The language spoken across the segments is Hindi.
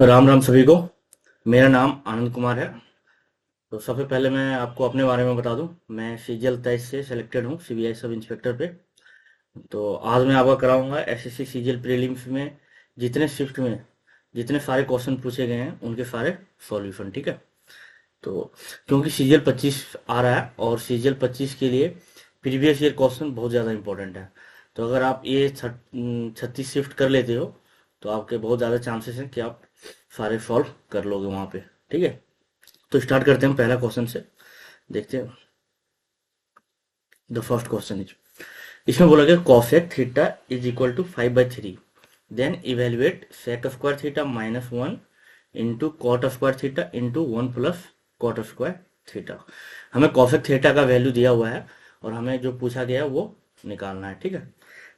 राम राम सभी को। मेरा नाम आनंद कुमार है। तो सबसे पहले मैं आपको अपने बारे में बता दूं। मैं सीजीएल 23 से सिलेक्टेड हूं सीबीआई सब इंस्पेक्टर पे। तो आज मैं आपको कराऊंगा एसएससी सीजीएल प्रीलिम्स में जितने शिफ्ट में जितने सारे क्वेश्चन पूछे गए हैं उनके सारे सॉल्यूशन। ठीक है। तो क्योंकि सीजीएल 25 आ रहा है और सीजीएल 25 के लिए प्रीवियस ईयर क्वेश्चन बहुत ज़्यादा इंपॉर्टेंट है। तो अगर आप ये 36 शिफ्ट कर लेते हो तो आपके बहुत ज़्यादा चांसेस हैं कि आप सारे सॉल्व कर लोगे वहाँ पे। ठीक है। तो स्टार्ट करते हैं पहला क्वेश्चन से। देखते हैं। द फर्स्ट क्वेश्चन इज, इसमें बोला गया cosec theta is equal to 5/3, then evaluate sec square theta -1 into cot square theta into 1 plus cot square theta. हमें कॉसेक थीटा का वैल्यू दिया हुआ है और हमें जो पूछा गया है वो निकालना है। ठीक है।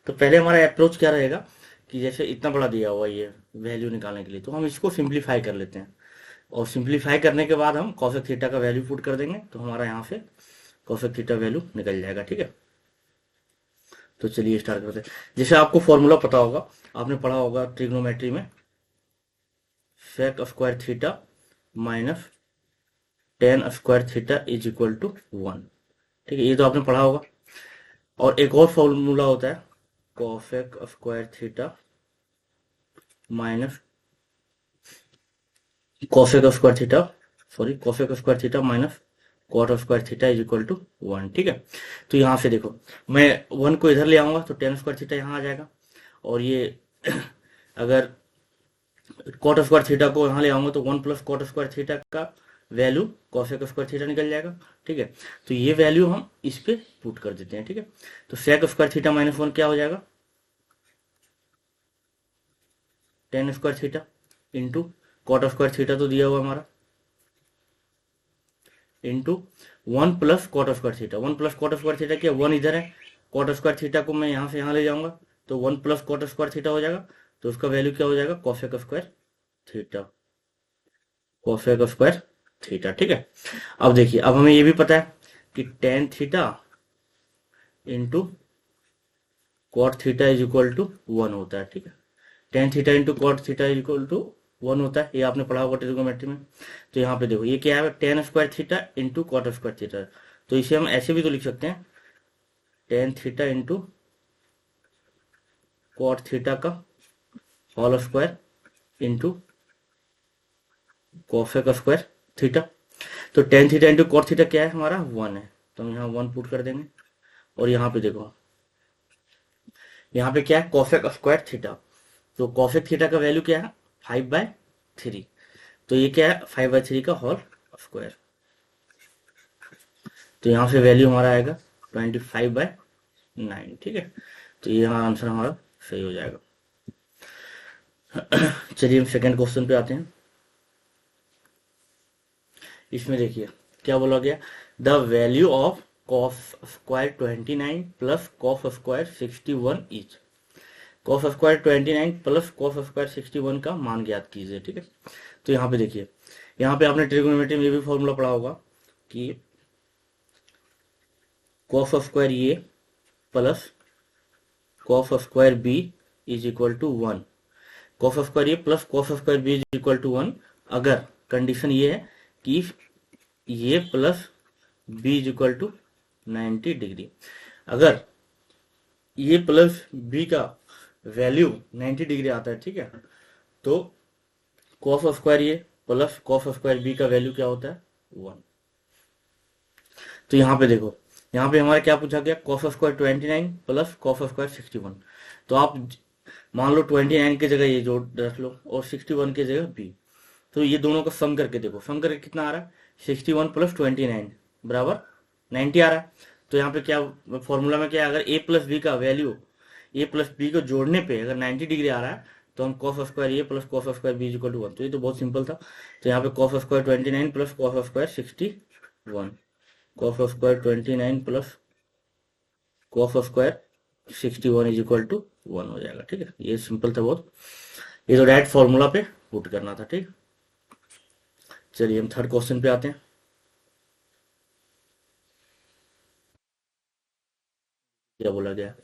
तो पहले हमारा अप्रोच क्या रहेगा कि जैसे इतना बड़ा दिया हुआ है ये वैल्यू निकालने के लिए, तो हम इसको सिंप्लीफाई कर लेते हैं और सिंप्लीफाई करने के बाद हम कॉसेक थीटा का वैल्यू पुट कर देंगे तो हमारा यहाँ से कॉसेक थीटा वैल्यू निकल जाएगा। ठीक है। तो चलिए स्टार्ट करते हैं। जैसे आपको फॉर्मूला पता होगा, आपने पढ़ा होगा ट्रिग्नोमेट्री में, sec square theta minus tan square theta is equal to 1। ठीक है, ये तो आपने पढ़ा होगा। और एक और फॉर्मूला होता है cosec square theta minus cosec square theta, sorry cosec square theta minus cot square theta is equal to 1। ठीक है। तो यहाँ से देखो, मैं 1 को इधर ले आऊंगा तो टेन स्क्वायर थीटा यहाँ आ जाएगा। और ये अगर कॉट स्क्वायर थीटा को यहाँ ले आऊंगा तो 1 प्लस कॉट स्क्वायर थीटा का वैल्यू कॉसेक स्क्वायर थीटा निकल जाएगा। ठीक है। तो ये वैल्यू हम इस पे पुट कर देते हैं। ठीक है। तो सेक स्क्वायर थीटा -1 क्या हो जाएगा, tan square theta into cot square theta तो दिया हुआ हमारा into 1 plus cot square theta. 1 plus cot square theta क्या, 1 इधर है, कॉट स्क्वायर थीटा को मैं यहाँ से यहाँ ले जाऊंगा तो 1 प्लस कॉट स्क्वायर थीटा हो जाएगा। तो उसका वैल्यू क्या हो जाएगा, cosec square theta, cosec square theta. ठीक है। अब देखिए, अब हमें ये भी पता है कि tan theta into cot theta is equal to 1 होता है। ठीक है। Tan theta into cot theta is equal to 1 होता है, ये आपने पढ़ा होगा ट्रिग्नोमेट्री में। तो यहाँ पे देखो ये क्या है, tan square theta into cot square theta. तो इसे हम ऐसे भी तो लिख सकते हैं, tan theta into cot theta का whole square into cosec square theta. तो tan theta into cot theta क्या है हमारा, 1 है, तो हम यहाँ 1 पुट कर देंगे। और यहाँ पे देखो, यहाँ पे क्या है, कॉसेक स्क्वायर थीटा। तो कॉसेक थीटा का वैल्यू क्या है, 5/3। तो ये क्या है, 5/3 का होल स्क्वायर। तो यहाँ से वैल्यू हमारा आएगा 25/9। ठीक है। तो ये हमारा आंसर हमारा सही हो जाएगा। चलिए हम सेकेंड क्वेश्चन पे आते हैं। इसमें देखिए क्या बोला गया, the value of cos square 29 plus cos square 61 is. Cos square 29 plus cos square 61 का मान ज्ञात कीजिए। ठीक है। तो यहाँ पे देखिए, यहाँ पे आपने ट्रिग्नोमेट्री में ये भी फॉर्मूला पढ़ा होगा कि cos square A plus cos square B is equal to 1। Cos square A plus cos square B is equal to 1 अगर कंडीशन ये है कि A plus B is equal to 90 degree. अगर ए प्लस बी का वैल्यू 90 डिग्री आता है, ठीक है, तो cos square A plus cos square B का वैल्यू क्या होता है, 1। तो यहाँ पे देखो, यहाँ पे हमारा क्या पूछा गया, cos square 29 plus cos square 61। तो आप मान लो 29 की जगह ये जोड़ रख लो और 61 की जगह बी। तो ये दोनों का सम करके देखो, सम करके कितना आ रहा है, 61 प्लस 29 बराबर 90 आ रहा है। तो यहाँ पे क्या फॉर्मूला में क्या है, अगर ए प्लस बी का वैल्यू ए प्लस बी को जोड़ने पे अगर 90 डिग्री आ रहा है तो हम cos square A plus cos square B equal to 1। तो ये तो बहुत सिंपल था। तो यहाँ पे cos square 29 plus cos square 61, cos square 29 plus cos square 61 is equal to 1 हो जाएगा। ठीक है, ये सिंपल था बहुत। ये तो डायरेक्ट फॉर्मूला पे पुट करना था। ठीक। चलिए हम थर्ड क्वेश्चन पे आते हैं। क्या बोला गया,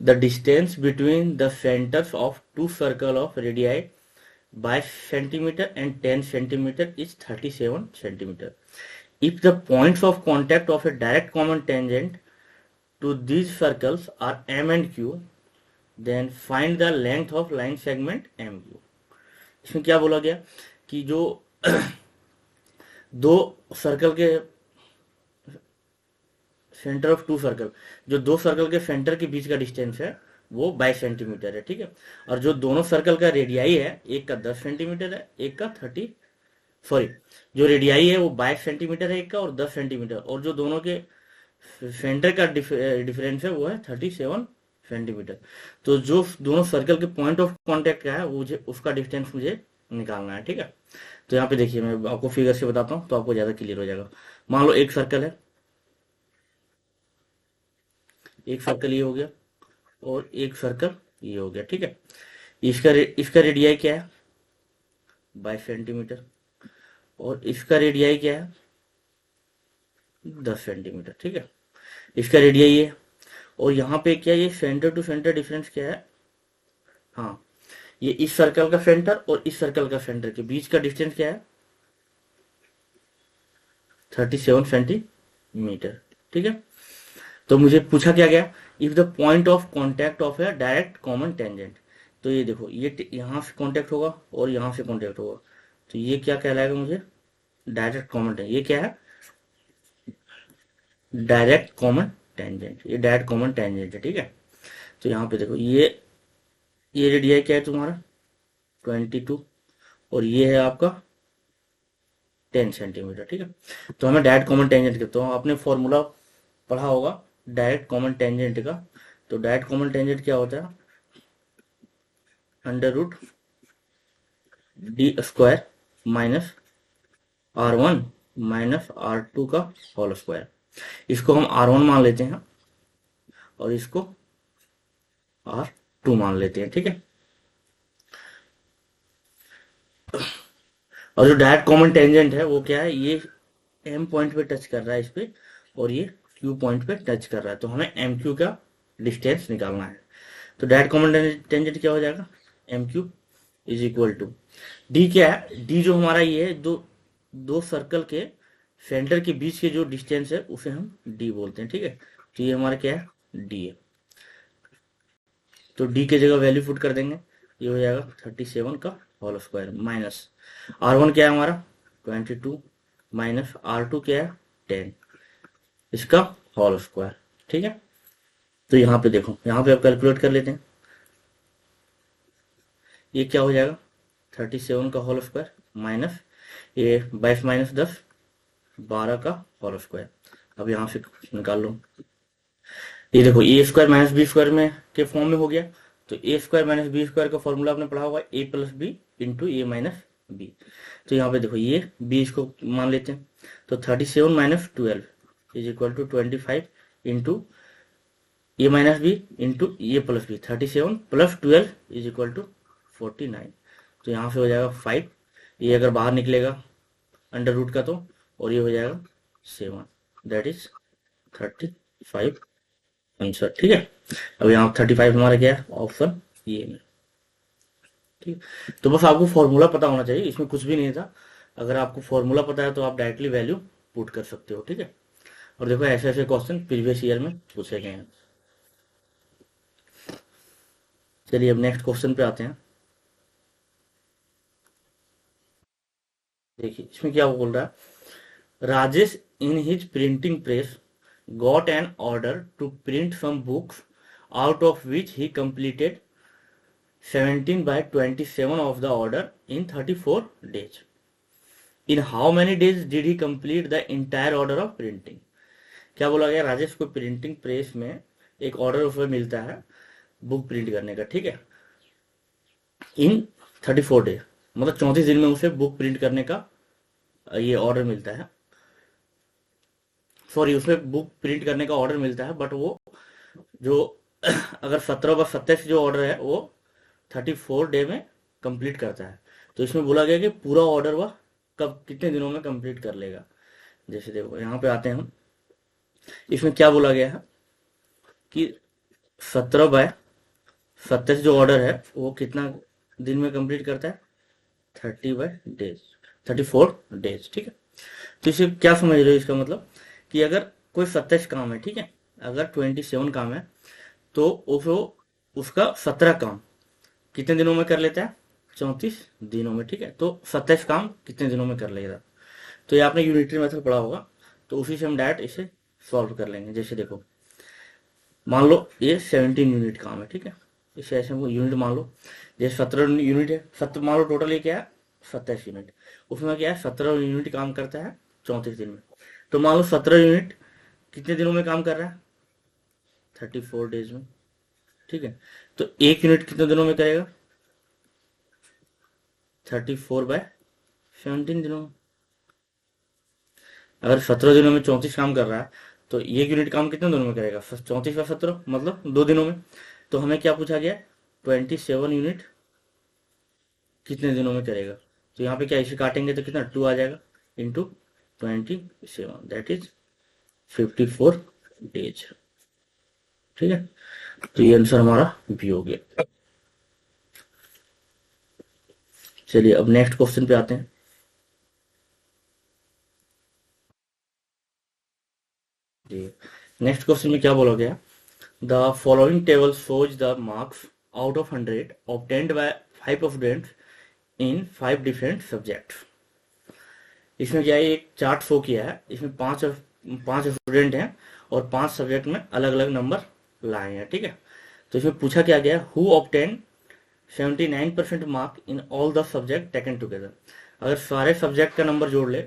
the distance between the centres of two circle of radii 5 centimeter and 10 centimeter is 37 centimeter. If the points of contact of a direct common tangent to these circles are M and Q, then find the length of line segment MQ. इसमें क्या बोला गया कि जो दो सर्कल के सेंटर ऑफ टू सर्कल, जो दो सर्कल के सेंटर के बीच का डिस्टेंस है वो 22 सेंटीमीटर है, ठीक है। और जो दोनों सर्कल का रेडियाई है, एक का 10 सेंटीमीटर है, एक का 30, सॉरी, जो रेडियाई है वो 22 सेंटीमीटर है एक का, और 10 सेंटीमीटर, और जो दोनों के सेंटर का डिफरेंस है वो है 37 सेंटीमीटर। तो जो दोनों सर्कल के पॉइंट ऑफ कांटेक्ट का है मुझे उसका डिस्टेंस मुझे निकालना है, ठीक है। तो यहाँ पे देखिए मैं आपको फिगर से बताता हूँ तो आपको ज्यादा क्लियर हो जाएगा। मान लो एक सर्कल है, एक सर्कल ये हो गया और एक सर्कल ये हो गया, ठीक है। इसका रेडियाई क्या है 22 सेंटीमीटर, और इसका रेडियाई क्या है 10 सेंटीमीटर, ठीक है। इसका रेडियाई ये, और यहाँ पे क्या, ये सेंटर टू सेंटर डिफरेंस क्या है, हाँ, ये इस सर्कल का सेंटर और इस सर्कल का सेंटर के बीच का डिस्टेंस क्या है 37 सेंटीमीटर, ठीक है। तो मुझे पूछा क्या गया, if the point of contact of A direct common tangent, तो ये देखो ये यहाँ से कांटेक्ट होगा और यहाँ से कांटेक्ट होगा, तो ये क्या कहलाएगा मुझे डायरेक्ट कॉमन टेंजेंट। ये क्या है डायरेक्ट कॉमन टेंजेंट, ये डायरेक्ट कॉमन टेंजेंट है, ठीक है। तो यहाँ पे देखो ये रेडियाई क्या है तुम्हारा 22, और ये है आपका 10 सेंटीमीटर, ठीक है। तो हमें डायरेक्ट कॉमन टेंजेंट के, तो आपने फॉर्मूला पढ़ा होगा डायरेक्ट कॉमन टेंजेंट का। तो डायरेक्ट कॉमन टेंजेंट क्या होता है, under root D square minus R1 minus R2 का होल स्क्वायर। इसको हम R1 मान लेते हैं और इसको R2 मान लेते हैं, ठीक है। और जो डायरेक्ट कॉमन टेंजेंट है वो क्या है, ये M पॉइंट पे टच कर रहा है इस पे, और ये Q पॉइंट पे टच कर रहा है, तो हमें MQ का डिस्टेंस निकालना है। तो डायरेक्ट कॉमन टेंजेंट क्या हो जाएगा MQ is equal to D, क्या है डी, जो हमारा ये है दो सर्कल के सेंटर के बीच के जो डिस्टेंस है उसे हम डी बोलते हैं, ठीक है। तो ये हमारा क्या है डी है, तो डी के जगह वैल्यू पुट कर देंगे, ये हो जाएगा 37 का होल स्क्वायर माइनस R1 क्या है हमारा 22 माइनस R2 क्या है 10, इसका होल स्क्वायर, ठीक है। तो यहाँ पे देखो, यहाँ पे आप कैलकुलेट कर लेते हैं, ये क्या हो जाएगा 37 का होल स्क्वायर माइनस ये 22 माइनस 10 12 का होल स्क्वायर। अब यहाँ से निकाल लो, ये देखो ए स्क्वायर माइनस बी स्क्वायर में के फॉर्म में हो गया। तो ए स्क्वायर माइनस बी स्क्वायर का फॉर्मूला आपने पढ़ा होगा ए plus B into A minus B. तो यहाँ पे देखो ये बी इसको मान लेते हैं, तो 37 minus 12 is equal to 25 into A minus B into A plus B, 37 plus 12 is equal to 49। तो यहाँ से हो जाएगा 5, ये अगर बाहर निकलेगा अंडर रूट का तो, और ये हो जाएगा 7, दैट इज 35 आंसर, ठीक है। अब यहाँ 35 हमारा क्या है ऑप्शन ये में, ठीक। तो बस आपको फॉर्मूला पता होना चाहिए, इसमें कुछ भी नहीं था। अगर आपको फॉर्मूला पता है तो आप डायरेक्टली वैल्यू पुट कर सकते हो, ठीक है। और देखो ऐसे ऐसे क्वेश्चन प्रीवियस ईयर में पूछे गए हैं। चलिए अब नेक्स्ट क्वेश्चन पे आते हैं। देखिए इसमें क्या बोल रहा है, Rajesh in his printing press got an order to print some books, out of which he completed 17 by 27 of the order in 34 days. In how many days did he complete the entire order of printing? क्या बोला गया, राजेश को प्रिंटिंग प्रेस में एक ऑर्डर उसमें मिलता है बुक प्रिंट करने का, ठीक है, इन 34 डेज, मतलब 34 दिन में उसे बुक प्रिंट करने का ये ऑर्डर मिलता है, सॉरी उसमें बुक प्रिंट करने का ऑर्डर मिलता है, बट वो जो अगर 17/27 जो ऑर्डर है वो 34 डे में कंप्लीट करता है। तो इसमें बोला गया कि पूरा ऑर्डर वह कब कितने दिनों में कंप्लीट कर लेगा। जैसे देखो यहाँ पे आते हैं हम, इसमें क्या बोला गया है कि 17/27 जो ऑर्डर है वो कितना दिन में कंप्लीट करता है 30/डेज, 34 डेज, ठीक है। तो इसे क्या समझ रहे हो, इसका मतलब कि अगर कोई 27 काम है, ठीक है, अगर 27 काम है तो वो उसका 17 काम कितने दिनों में कर लेता है, 34 दिनों में, ठीक है। तो 27 काम कितने दिनों में कर लेगा, तो ये आपने यूनिटरी मेथड पढ़ा होगा, तो उसी से हम डायरेक्ट इसे सॉल्व कर लेंगे। जैसे देखो, मान लो ये 17 यूनिट काम है, ठीक है, इसे ऐसे यूनिट मान लो, जैसे 17 यूनिट है, 17 मान लो, टोटल ये क्या है 27 यूनिट, उसमें क्या है 17 यूनिट काम करता है 34 दिन में। तो मान लो 17 यूनिट कितने दिनों में काम कर रहा है, 34 डेज में, ठीक है। तो एक यूनिट कितने दिनों में करेगा, 34/17 दिनों में। अगर 17 दिनों में 34 काम कर रहा है तो एक यूनिट काम कितने दिनों में करेगा, 34/17 मतलब 2 दिनों में। तो हमें क्या पूछा गया, 27 यूनिट कितने दिनों में करेगा। तो यहाँ पे क्या इसे काटेंगे तो कितना 2 आ जाएगा, इंटू 27, दैट इज 54 डेज, ठीक है। तो ये आंसर हमारा भी हो गया। चलिए अब नेक्स्ट क्वेश्चन पे आते हैं। जी, नेक्स्ट क्वेश्चन में क्या बोला गया, the following table shows the marks out of 100 obtained by 5 students in 5 different subject. इसमें क्या है, एक चार्ट शो किया है, इसमें पांच पांच स्टूडेंट हैं और 5 सब्जेक्ट में अलग अलग नंबर लाए हैं, ठीक है। तो इसमें पूछा क्या गया, who obtain 79% mark in all the subject taken together. अगर सारे सब्जेक्ट का नंबर जोड़ ले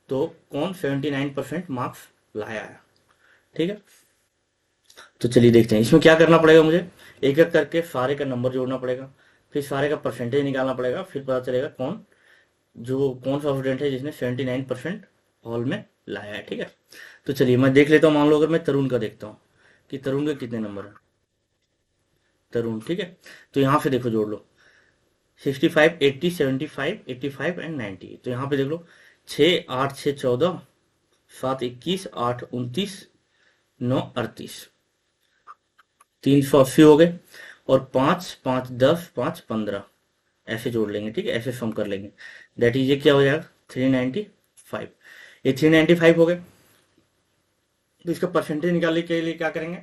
तो कौन 79% मार्क्स लाया है, ठीक है। तो चलिए देखते हैं इसमें क्या करना पड़ेगा, मुझे एक एक करके सारे का नंबर जोड़ना पड़ेगा, फिर सारे का परसेंटेज निकालना पड़ेगा, फिर पता चलेगा कौन सा स्टूडेंट है जिसने 79% हॉल में लाया है, ठीक है। तो चलिए मैं देख लेता हूँ, मान लो अगर मैं तरुण का देखता हूँ कि तरुण के कितने नंबर है, तरुण, ठीक है। तो यहाँ से देखो जोड़ लो, 65, 80, 75, 85 एंड 90। तो यहाँ पे देख लो, 6, 8, 6, 14, 7, 21, 8, 29, 9, 38, 380 हो गए। और 5, 5, 10, 5, 15 ऐसे जोड़ लेंगे, ठीक है, ऐसे सम कर लेंगे। दैट इज ये क्या हो जाएगा 395। ये 395 हो गए। तो इसका परसेंटेज निकालने के लिए क्या करेंगे,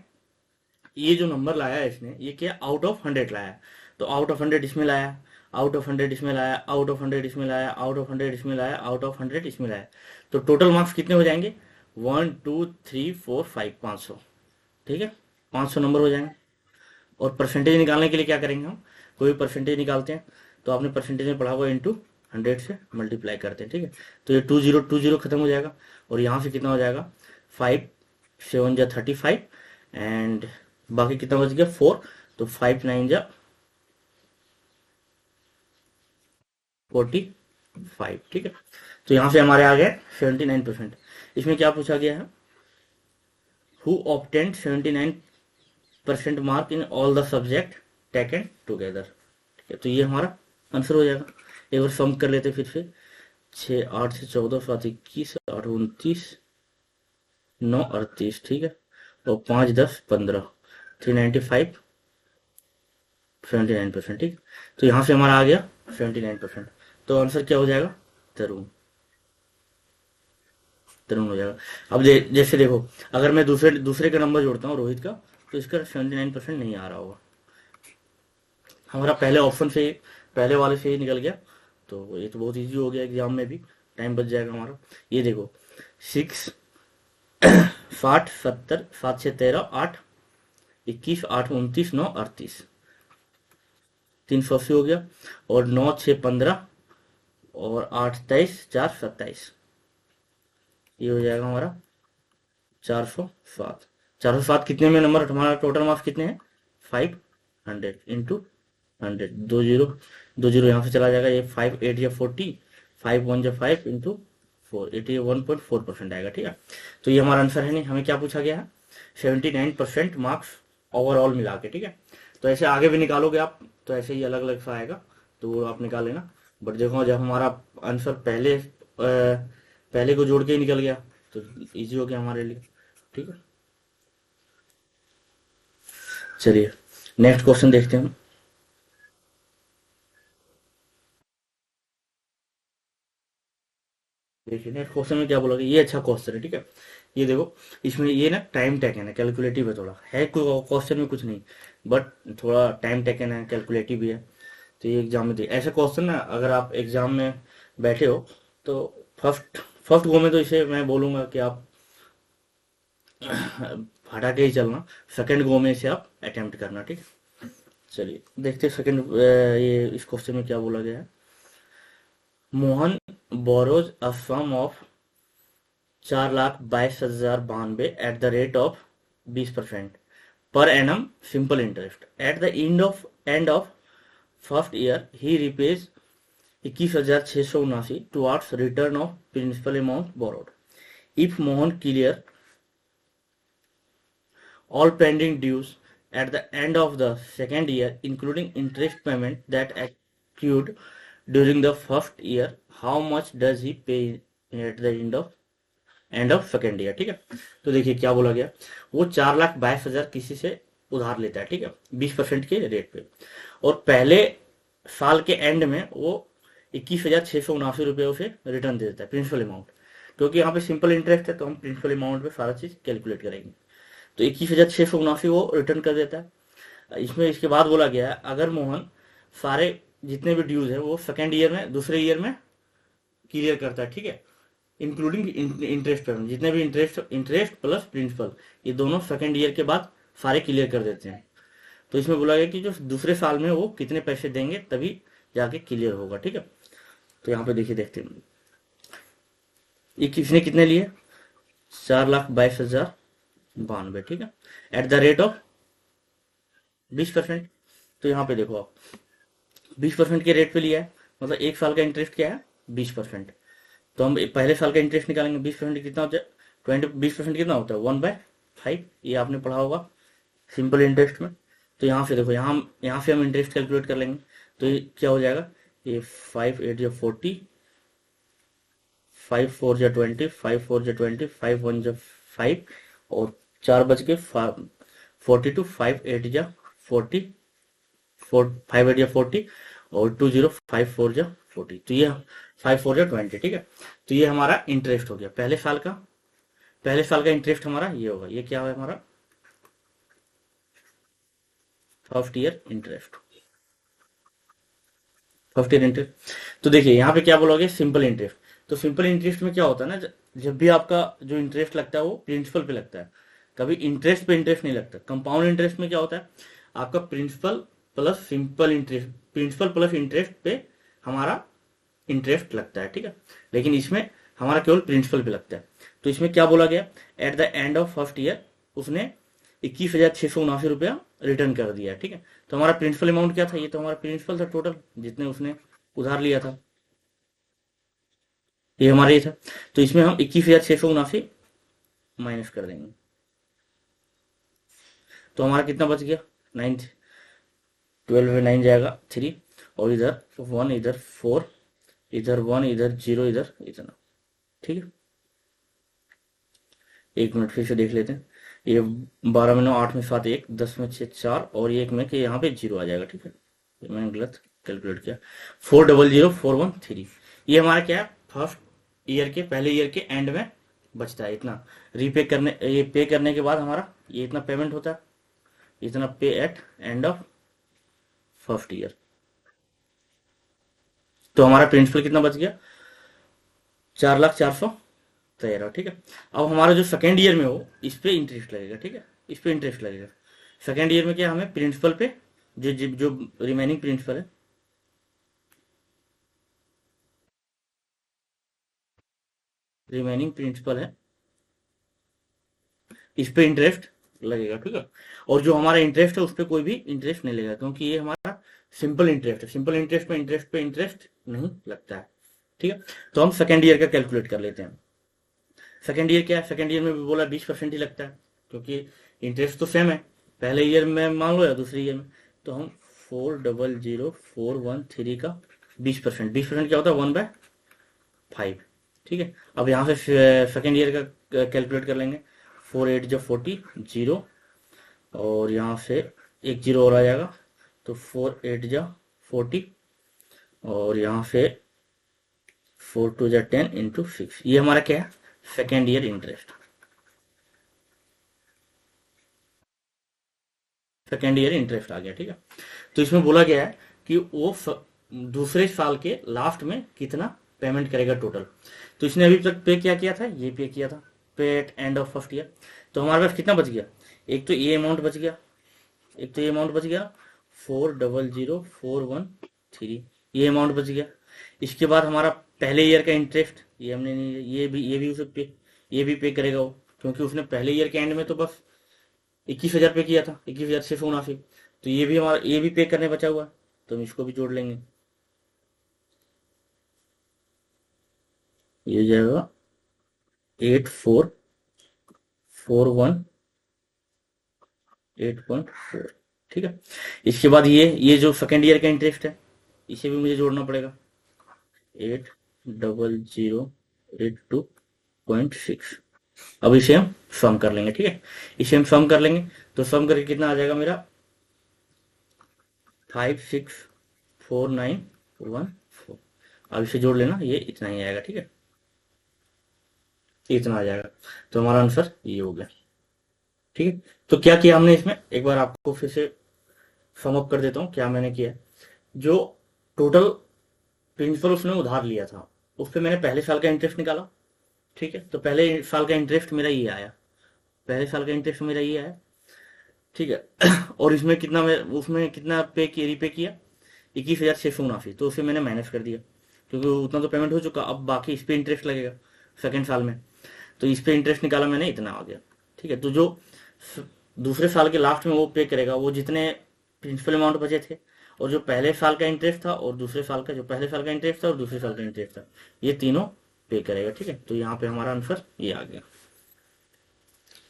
ये जो नंबर लाया है इसने, ये क्या आउट ऑफ 100 लाया है, तो आउट ऑफ 100 इसमें लाया, आउट ऑफ 100 इसमें लाया, आउट ऑफ 100 इसमें लाया, आउट ऑफ 100 इसमें लाया, आउट ऑफ 100 इसमें लाया। तो टोटल मार्क्स कितने हो जाएंगे, 1, 2, 3, 4, 5, 500, ठीक है, 500 नंबर हो जाएंगे। और परसेंटेज निकालने के लिए क्या करेंगे हम, कोई परसेंटेज निकालते हैं तो आपने परसेंटेज में पढ़ा हुआ, इंटू 100 से मल्टीप्लाई करते हैं, ठीक है। तो ये 20 खत्म हो जाएगा, और यहाँ से कितना हो जाएगा 5, 7 जा 35 एंड बाकी कितना बच गया 4, तो 5, 9 जा 45, ठीक है। तो यहाँ से हमारे आ गए 79%। इसमें क्या पूछा गया है, who obtain 79% mark in all the subject taken together, ठीक है। तो ये हमारा आंसर हो जाएगा। एक बार सम कर लेते फिर से, 6, 8 से 14, 7, 21, 8, 29, 9, 38, ठीक है। और 5, 10, 15, 395, 79%, ठीक। तो यहाँ से हमारा आ गया 79%। तो आंसर क्या हो जाएगा, तरुण, तरुण हो जाएगा। अब जैसे देखो, अगर मैं दूसरे दूसरे का नंबर जोड़ता हूँ रोहित का, तो इसका 79% नहीं आ रहा होगा, हमारा पहले ऑप्शन से पहले वाले से ही निकल गया। तो ये तो बहुत इजी हो गया, एग्जाम में भी टाइम बच जाएगा हमारा। ये देखो 6, 60, 70, 7 से 13, 8, 21, 8, 29, 9, 38, 380 हो गया। और 9, 6, 15 और 8, 23, 4, 27, ये हो जाएगा हमारा 407। 407 कितने में नंबर, हमारा टोटल मार्क्स कितने हैं 500 इंटू 100, 2 जीरो यहाँ से चला जाएगा, ये 5, 8 या 40, 5, 1 जा 5 इंटू 4, 1.4% आएगा, ठीक है। तो ये हमारा आंसर है। नहीं, हमें क्या पूछा गया है, 79% मार्क्स ओवरऑल मिला के, ठीक है। तो ऐसे आगे भी निकालोगे आप तो ऐसे ही अलग अलग सा आएगा, तो वो आप निकाल लेना। बट देखो जब हमारा आंसर पहले को जोड़ के ही निकल गया तो इजी हो गया हमारे लिए, ठीक है। चलिए नेक्स्ट क्वेश्चन देखते हैं हम। देखिए नेक्स्ट क्वेश्चन में क्या बोला गया, ये अच्छा क्वेश्चन है, ठीक है। ये देखो, इसमें ये ना टाइम टेकन है, कैलकुलेटिव है, थोड़ा है क्वेश्चन में कुछ नहीं, बट थोड़ा टाइम टेकन है, कैलकुलेटिव भी है। तो ये एग्जाम में दे ऐसे क्वेश्चन ना, अगर आप एग्जाम में बैठे हो तो फर्स्ट फर्स्ट गो में तो इसे मैं बोलूंगा कि आप हटा के ही चलना, सेकंड गो में इसे आप अटेम्प्ट करना, ठीक है। चलिए देखते हैं सेकंड, ये इस क्वेश्चन में क्या बोला गया है। Mohan borrows a sum of 4,22,092 at the rate of 20% per annum simple interest. At the end of first year he repays 21,679 towards return of principal amount borrowed. If Mohan clear all pending dues at the end of the second year, including interest payment that accrued during the first year, how much does he pay at the end of second year, ठीक है। तो देखिए क्या बोला गया, वो 4,22,000 किसी से उधार लेता है, ठीक है, 20% के रेट पे, और पहले साल के एंड में वो 21,679 रुपये उसे रिटर्न दे देता है, प्रिंसिपल अमाउंट। क्योंकि यहाँ पे सिंपल इंटरेस्ट है तो हम प्रिंसिपल अमाउंट पे सारा चीज कैलकुलेट करेंगे। तो 21,679 वो रिटर्न कर देता है। इसमें इसके बाद बोला गया है, अगर मोहन सारे जितने भी ड्यूज है वो सेकेंड ईयर में, दूसरे ईयर में क्लियर करता है, ठीक है, इंक्लूडिंग इंटरेस्ट पेमेंट, जितने भी इंटरेस्ट प्लस प्रिंसिपल, ये दोनों सेकेंड ईयर के बाद सारे क्लियर कर देते हैं। तो इसमें बोला गया कि जो दूसरे साल में वो कितने पैसे देंगे तभी जाके क्लियर होगा, ठीक है। तो यहाँ पे देखिए, देखते हैं ये किसने कितने लिए, 4,22,092, ठीक है, एट द रेट ऑफ 20%। तो यहाँ पे देखो आप, 20% के रेट पे लिया है, मतलब एक साल का इंटरेस्ट क्या है, 20%। तो हम पहले साल का इंटरेस्ट निकालेंगे, 20% कितना होता है, 20% कितना होता है, 1/5, ये आपने पढ़ा होगा सिंपल इंटरेस्ट में। तो यहाँ से देखो, यहाँ से हम इंटरेस्ट कैलकुलेट कर लेंगे। तो ये क्या हो जाएगा, ये 5 8 या 40, 5 4 या 20, 5 4 या 20, 5 1 या 5, और 4 बच के 42, 5 8 या 40, 5 8 या 40, और 20, 5 4 या 40। तो ये 5 4 या 20, ठीक है। तो ये हमारा इंटरेस्ट हो गया पहले साल का इंटरेस्ट हमारा ये होगा, ये क्या है हमारा first year interest, first year interest. तो देखिए यहाँ पे क्या बोलोगे, सिंपल इंटरेस्ट। तो सिंपल इंटरेस्ट में क्या होता है ना, जब भी आपका जो इंटरेस्ट लगता है वो प्रिंसिपल पे लगता है, कभी इंटरेस्ट पे इंटरेस्ट नहीं लगता। कंपाउंड इंटरेस्ट में क्या होता है, आपका principal plus simple interest, principal plus interest पे हमारा इंटरेस्ट लगता है, ठीक है। लेकिन इसमें हमारा केवल प्रिंसिपल पे लगता है। तो इसमें क्या बोला गया, at the end of first year उसने 21,679 रुपया रिटर्न कर दिया, ठीक है। तो हमारा प्रिंसिपल अमाउंट क्या था, ये तो हमारा प्रिंसिपल था टोटल जितने उसने उधार लिया था, ये हमारा ये था। तो इसमें हम 21,679 माइनस कर देंगे, तो हमारा कितना बच गया, 9, 12 में 9 जाएगा 3, और इधर 1, इधर 4, इधर 1, इधर 0, इधर इतना, ठीक है। एक मिनट फिर से देख लेते हैं, ये 12 में 9, 8 में 7, 1, 10 में 6, 4, और एक में कि यहाँ पे 0 आ जाएगा, ठीक है। ये मैंने गलत कैलकुलेट किया, 4,00,413। ये हमारा क्या है, फर्स्ट ईयर के पहले ईयर के एंड में बचता है इतना, रीपे करने, ये पे करने के बाद हमारा ये इतना पेमेंट होता है, इतना पे at end of first year. तो हमारा प्रिंसिपल कितना बच गया, 4,04,13, ठीक है। अब हमारा जो सेकेंड ईयर में हो, इस पे इंटरेस्ट लगेगा, ठीक है, इस पे इंटरेस्ट लगेगा। सेकेंड ईयर में क्या, हमें प्रिंसिपल पे जो रिमेनिंग प्रिंसिपल है, रिमेनिंग प्रिंसिपल है, इस पे इंटरेस्ट लगेगा, ठीक है। और जो हमारा इंटरेस्ट है उस पर कोई भी इंटरेस्ट नहीं लगेगा, क्योंकि ये हमारा सिंपल इंटरेस्ट है, सिंपल इंटरेस्ट पे इंटरेस्ट नहीं लगता है, ठीक है। तो हम सेकेंड ईयर का कैलकुलेट कर लेते हैं। सेकेंड ईयर क्या है, सेकेंड ईयर में भी बोला 20% ही लगता है, क्योंकि इंटरेस्ट तो सेम है पहले ईयर में मान लो या दूसरे ईयर में। तो हम 4,00,413 का 20%, 20% क्या होता है, 1/5, ठीक है। अब यहाँ से सेकेंड ईयर का कैलकुलेट कर लेंगे, 4 8 या 40, 0, और यहाँ से एक 0 और आ जाएगा, तो 4 8 या 40, और यहाँ से 4 2 10 इंटू 6, ये हमारा क्या है, second year interest, second year interest आ गया। ठीक है, तो इसमें बोला गया है कि वो दूसरे साल के लास्ट में कितना पेमेंट करेगा टोटल। तो इसने अभी तक पे क्या किया था, ये पे किया था, pay at end of first year. तो हमारे पास कितना बच गया, एक तो ये अमाउंट बच गया, एक तो ये अमाउंट बच गया 400413, ये अमाउंट बच गया। इसके बाद हमारा पहले ईयर का इंटरेस्ट, ये हमने नहीं, ये भी उसे पे, ये भी पे करेगा वो, क्योंकि उसने पहले ईयर के एंड में तो बस 21,000 पे किया था, 21,679। तो ये भी हमारा, ये भी पे करने बचा हुआ है, तो हम इसको भी जोड़ लेंगे। ये हो जाएगा 8441.8.4। ठीक है, इसके बाद ये जो सेकेंड ईयर का इंटरेस्ट है, इसे भी मुझे जोड़ना पड़ेगा, 80082.6। अब इसे हम सम कर लेंगे। ठीक है, इसे हम सम कर लेंगे, तो सम करके कितना आ जाएगा मेरा, 564914। अब इसे जोड़ लेना, ये इतना ही आएगा। ठीक है, इतना आ जाएगा, तो हमारा आंसर ये हो गया। ठीक है, तो क्या किया हमने इसमें, एक बार आपको फिर से सम अप कर देता हूँ क्या मैंने किया। जो टोटल प्रिंसिपल उसने उधार लिया था, उस पर मैंने पहले साल का इंटरेस्ट निकाला। ठीक है, तो पहले साल का इंटरेस्ट मेरा ये आया, पहले साल का इंटरेस्ट मेरा ये आया। ठीक है, और इसमें कितना, मैं उसमें कितना पे किया, रीपे किया 21,679, तो उसे मैंने माइनस कर दिया, क्योंकि उतना तो पेमेंट हो चुका। अब बाकी इस पे इंटरेस्ट लगेगा सेकेंड साल में, तो इस पे इंटरेस्ट निकाला मैंने, इतना आ गया। ठीक है, तो जो दूसरे साल के लास्ट में वो पे करेगा, वो जितने प्रिंसिपल अमाउंट बचे थे, और जो पहले साल का इंटरेस्ट था, और दूसरे साल का, जो पहले साल का इंटरेस्ट था और दूसरे साल का इंटरेस्ट था, ये तीनों पे करेगा। ठीक है, तो यहाँ पे हमारा आंसर ये आ गया।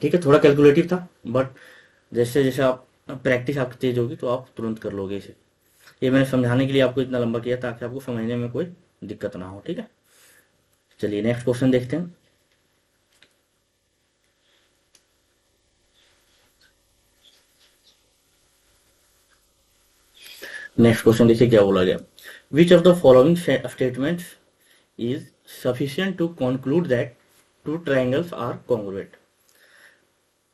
ठीक है, थोड़ा कैलकुलेटिव था, बट जैसे जैसे आप प्रैक्टिस आपकी तेज होगी तो आप तुरंत कर लोगे इसे। ये मैंने समझाने के लिए आपको इतना लंबा किया, ताकि आपको समझने में कोई दिक्कत ना हो। ठीक है, चलिए नेक्स्ट क्वेश्चन देखते हैं। नेक्स्ट क्वेश्चन देखिए क्या बोला गया, which of the following statements is sufficient to conclude that two triangles are congruent.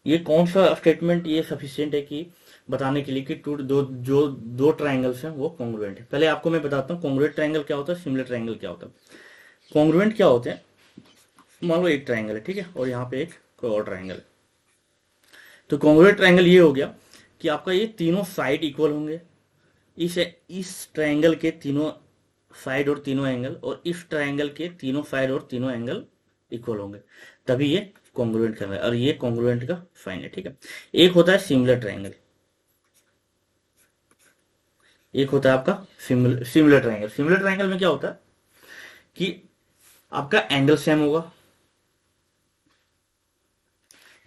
ये कौन सा स्टेटमेंट ये सफिशिएंट है कि बताने के लिए कि दो ट्रायंगल्स हैं वो कॉन्ग्रुएंट है। पहले आपको मैं बताता हूँ कॉन्ग्रुएंट ट्रायंगल क्या होता है, सिमिलर ट्रायंगल क्या होता है। कॉन्ग्रुएंट क्या होते हैं, मान लो एक ट्रायंगल है, ठीक है, और यहाँ पे एक कोई और ट्रायंगल है। तो कॉन्ग्रुएंट ट्रायंगल ये हो गया कि आपका ये तीनों साइड इक्वल होंगे, इस ट्रायंगल के तीनों साइड और तीनों एंगल, और इस ट्रायंगल के तीनों साइड और तीनों एंगल इक्वल होंगे, तभी ये कॉन्ग्रुएंट कर रहा है, और ये कॉन्ग्रुएंट का साइन है। ठीक है, एक होता है सिमिलर ट्रायंगल, एक होता है आपका सिमिलर ट्रायंगल। सिमिलर ट्रायंगल में क्या होता है कि आपका एंगल सेम होगा,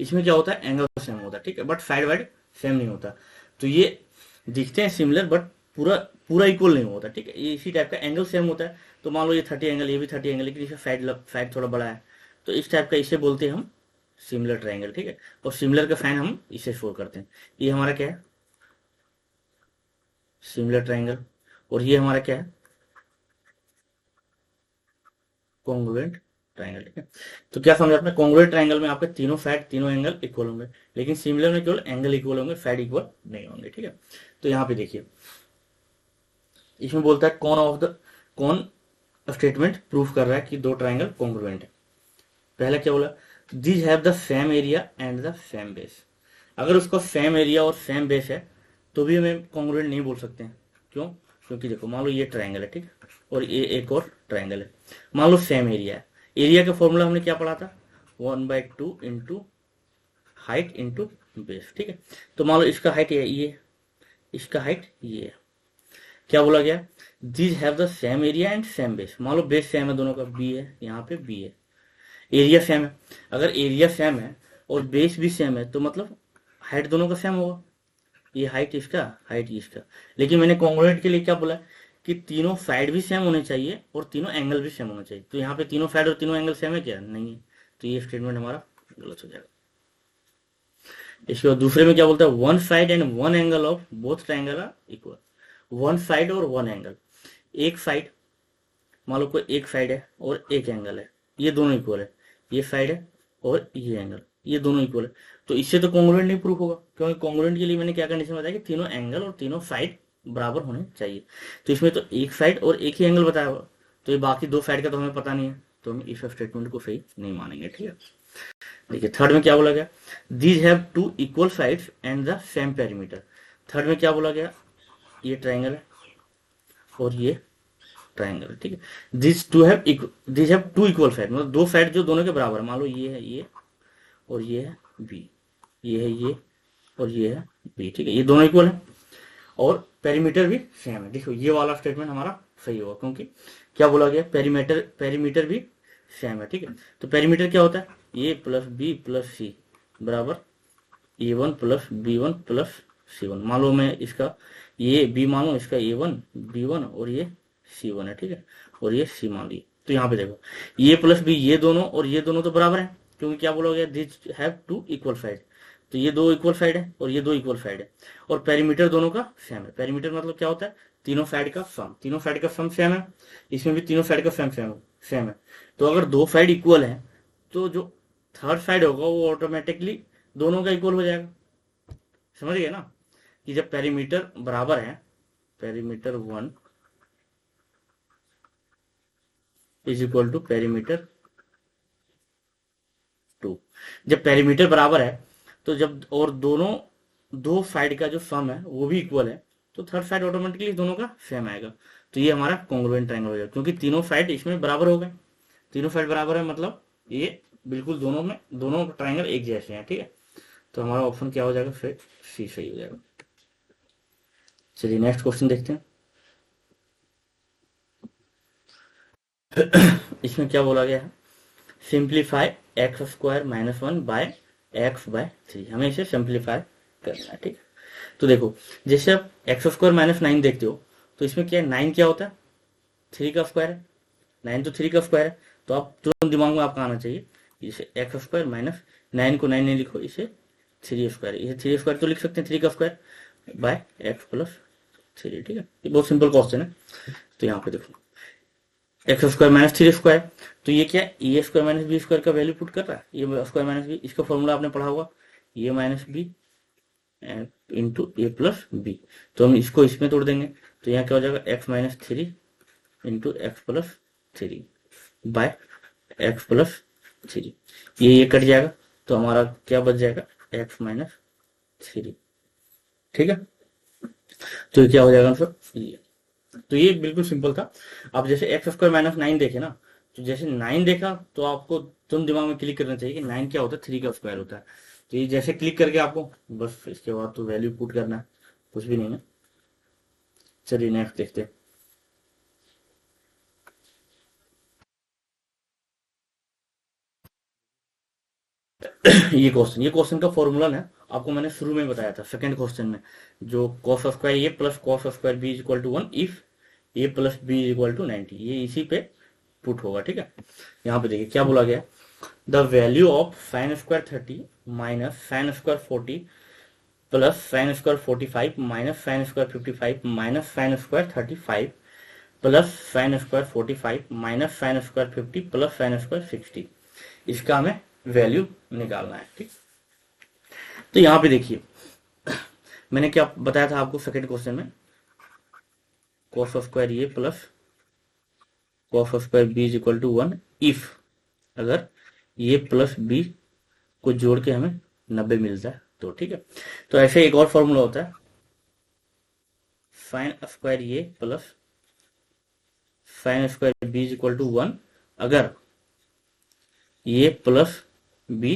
इसमें क्या होता है एंगल सेम होता है। ठीक है, बट साइड वाइड सेम नहीं होता। तो ये दिखते हैं सिमिलर, बट पूरा पूरा इक्वल नहीं होता। ठीक है, ये इसी टाइप का एंगल सेम होता है। तो मान लो ये 30 एंगल, ये भी 30 एंगल, लेकिन इसका साइड थोड़ा बड़ा है, तो इस टाइप का इसे बोलते हैं हम सिमिलर ट्रायंगल। ठीक है, और सिमिलर का साइन हम इसे शो करते हैं। ये हमारा क्या है, सिमिलर ट्रायंगल, और ये हमारा क्या है, कॉन्ग्रुएंट ट्रायंगल। ठीक है, तो क्या समझ आपने, कॉन्ग्रुएंट ट्रायंगल में आपके तीनों साइड तीनों एंगल इक्वल होंगे, लेकिन सिमिलर में केवल एंगल इक्वल होंगे, साइड इक्वल नहीं होंगे। ठीक है, तो यहाँ पे देखिए इसमें बोलता है कौन स्टेटमेंट प्रूफ कर रहा है कि दो ट्रायंगल कॉन्ग्रुएंट है। पहला क्या बोला, these have the same area and the same base. अगर उसका सेम एरिया और सेम बेस है तो भी हमें कॉन्ग्रुएंट नहीं बोल सकते हैं। क्यों, क्योंकि देखो मान लो ये ट्रायंगल है, ठीक, और ये एक और ट्रायंगल है, मान लो सेम एरिया है। एरिया का फॉर्मूला हमने क्या पढ़ा था, 1/2 इंटू हाइट इंटू बेस। ठीक है, तो मान लो इसका हाइट ये, इसका हाइट ये है। क्या बोला गया, these have the same area and same base. मान लो बेस सेम है दोनों का, बी है, यहाँ पे बी है, एरिया सेम है। अगर एरिया सेम है और बेस भी सेम है, तो मतलब हाइट दोनों का सेम होगा, ये हाइट इसका, हाइट इसका। लेकिन मैंने कॉन्ग्रुएंट के लिए क्या बोला कि तीनों साइड भी सेम होने चाहिए और तीनों एंगल भी सेम होने चाहिए। तो यहाँ पे तीनों साइड और तीनों एंगल सेम है क्या, नहीं है, तो ये स्टेटमेंट हमारा गलत हो जाएगा। इसके बाद दूसरे में क्या बोलता है, one side and one angle of both triangle are equal. One side और वन एंगल, एक साइड मान लो कोई एक साइड है और एक एंगल है, ये दोनों इक्वल है, ये साइड है और ये एंगल, ये दोनों इक्वल है, तो इससे तो कॉन्ग्रुएंट नहीं प्रूफ होगा, क्योंकि कॉन्ग्रुएंट के लिए मैंने क्या कंडीशन बताया कि तीनों एंगल और तीनों साइड बराबर होने चाहिए। तो इसमें तो एक साइड और एक ही एंगल बताया हुआ, तो ये बाकी दो साइड का तो हमें पता नहीं है, तो हम इस स्टेटमेंट को सही नहीं मानेंगे। ठीक है, देखिए थर्ड में क्या बोला गया, these have two equal sides and the same perimeter. Third में क्या बोला गया, ये ट्राइंगल है और ये ट्राइंगल है। ठीक है, this have two equal side, मतलब दो साइड जो दोनों के बराबर है, मान लो ये है ये और ये है बी, ये है ये और ये है बी। ठीक है, ये दोनों इक्वल है और पेरीमीटर भी सेम है। देखो ये वाला स्टेटमेंट हमारा सही होगा, क्योंकि क्या बोला गया, पेरीमीटर भी सेम है। ठीक है, तो पेरीमीटर क्या होता है, a plus b plus c बराबर a one plus b one plus c one. मान लो मैं इसका ये बी मान लो, इसका ए वन बी वन और ये सी वन है। ठीक है, और ये सी मान ली, तो यहाँ पे देखो ये प्लस बी, ये दोनों और ये दोनों तो बराबर है, क्योंकि क्या बोला गया, this have two equal side, तो ये दो इक्वल साइड है और ये दो इक्वल साइड है, और पेरीमीटर दोनों का सेम है। पेरीमीटर मतलब क्या होता है, तीनों साइड का सम, तीनों साइड का सम सेम है, इसमें भी तीनों साइड का सेम है। तो अगर दो साइड इक्वल है तो जो थर्ड साइड होगा वो ऑटोमेटिकली दोनों का इक्वल हो जाएगा। समझ गए ना, कि जब पेरीमीटर बराबर है, perimeter one is equal to perimeter two, जब पेरीमीटर बराबर है तो जब और दोनों दो साइड का जो सम है वो भी इक्वल है, तो थर्ड साइड ऑटोमेटिकली दोनों का सेम आएगा। तो ये हमारा कॉन्ग्रुएंट ट्रायंगल हो जाएगा, क्योंकि तीनों साइड इसमें बराबर हो गए, तीनों साइड बराबर है, मतलब ये बिल्कुल दोनों में दोनों ट्रायंगल एक जैसे हैं। ठीक है, तो हमारा ऑप्शन क्या हो जाएगा, फिर सी सही हो जाएगा। चलिए नेक्स्ट क्वेश्चन देखते हैं। इसमें क्या बोला गया है, simplify x square minus one by x by three, हमें इसे सिंप्लीफाई करना है। ठीक है, तो देखो जैसे आप एक्स स्क्वायर माइनस नाइन देखते हो, तो इसमें क्या है, नाइन क्या होता है, थ्री का स्क्वायर है, नाइन तो थ्री का स्क्वायर है, तो आप तुरंत दिमाग में आपका आना चाहिए, इसे एक्स स्क्वायर माइनस नाइन को नाइन नहीं लिखो, इसे थ्री स्क्वायर, इसे थ्री स्क्वायर तो लिख सकते हैं, थ्री का square by x plus three. ठीक है, ये बहुत सिंपल क्वेश्चन है। तो यहाँ पे देखो x square minus three square, तो ये क्या है, ए स्क्वायर माइनस बी स्क्वायर का वैल्यू पुट कर रहा है, ये स्क्वायर माइनस बी, इसका फॉर्मूला आपने पढ़ा होगा, ए minus B into A plus B, तो हम इसको इसमें तोड़ देंगे, तो यहाँ क्या हो जाएगा, x minus three into x plus three by x plus three, ये कट जाएगा, तो हमारा क्या बच जाएगा, एक्स माइनस थ्री। ठीक है, तो ये क्या हो जाएगा आंसर, ये। तो ये बिल्कुल सिंपल था। अब जैसे एक्स स्क्वायर माइनस नाइन देखे ना, तो जैसे नाइन देखा तो आपको तुम दिमाग में क्लिक करना चाहिए कि नाइन क्या होता है, थ्री का स्क्वायर होता है। तो ये जैसे क्लिक करके आपको बस इसके बाद तो वैल्यू पुट करना है, कुछ भी नहीं है। चलिए नेक्स्ट देखते हैं। ये क्वेश्चन का फॉर्मूला ना आपको मैंने शुरू में बताया था, सेकंड क्वेश्चन में, जो cos square A plus cos square B is equal to one if A plus B is equal to 90, ये इसी पे पुट होगा। ठीक है, यहाँ पे देखिए क्या बोला गया, the value of sine square 30 minus sine square 40 plus sine square 45 minus sine square 55 minus sine square 35 plus sine square 45 minus sine square 50 plus sine square 60, इसका हमें वैल्यू निकालना है। ठीक, तो यहाँ पे देखिए मैंने क्या बताया था आपको सेकंड क्वेश्चन में, cos square A plus cos square B is equal to one if, अगर ए प्लस बी को जोड़ के हमें 90 मिलता है तो। ठीक है, तो ऐसे एक और फॉर्मूला होता है, sine square A plus sine square B is equal to one अगर ए प्लस बी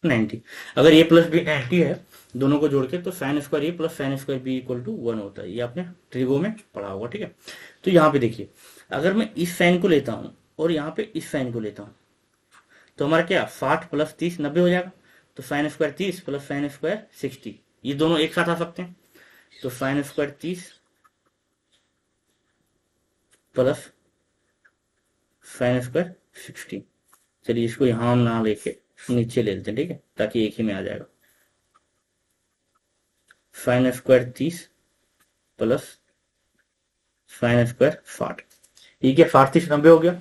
90, अगर ए प्लस बी 90 है दोनों को जोड़ के, तो sine square A plus sine square B equal to one होता है, ये आपने ट्रिगो में पढ़ा होगा। ठीक है, तो यहाँ पे देखिए अगर मैं इस साइन को लेता हूं और यहाँ पे इस साइन को लेता हूं, तो हमारा क्या 60 प्लस 30 90 हो जाएगा, तो sine square 30 plus sine square 60, ये दोनों एक साथ आ सकते हैं, तो sine square 30 plus sine square 60। चलिए इसको यहां ना लेके नीचे ले लेते हैं, ठीक है, ताकि एक ही में आ जाएगा, sine square 30 plus sine square 60, ये क्या 60-30-90 हो गया।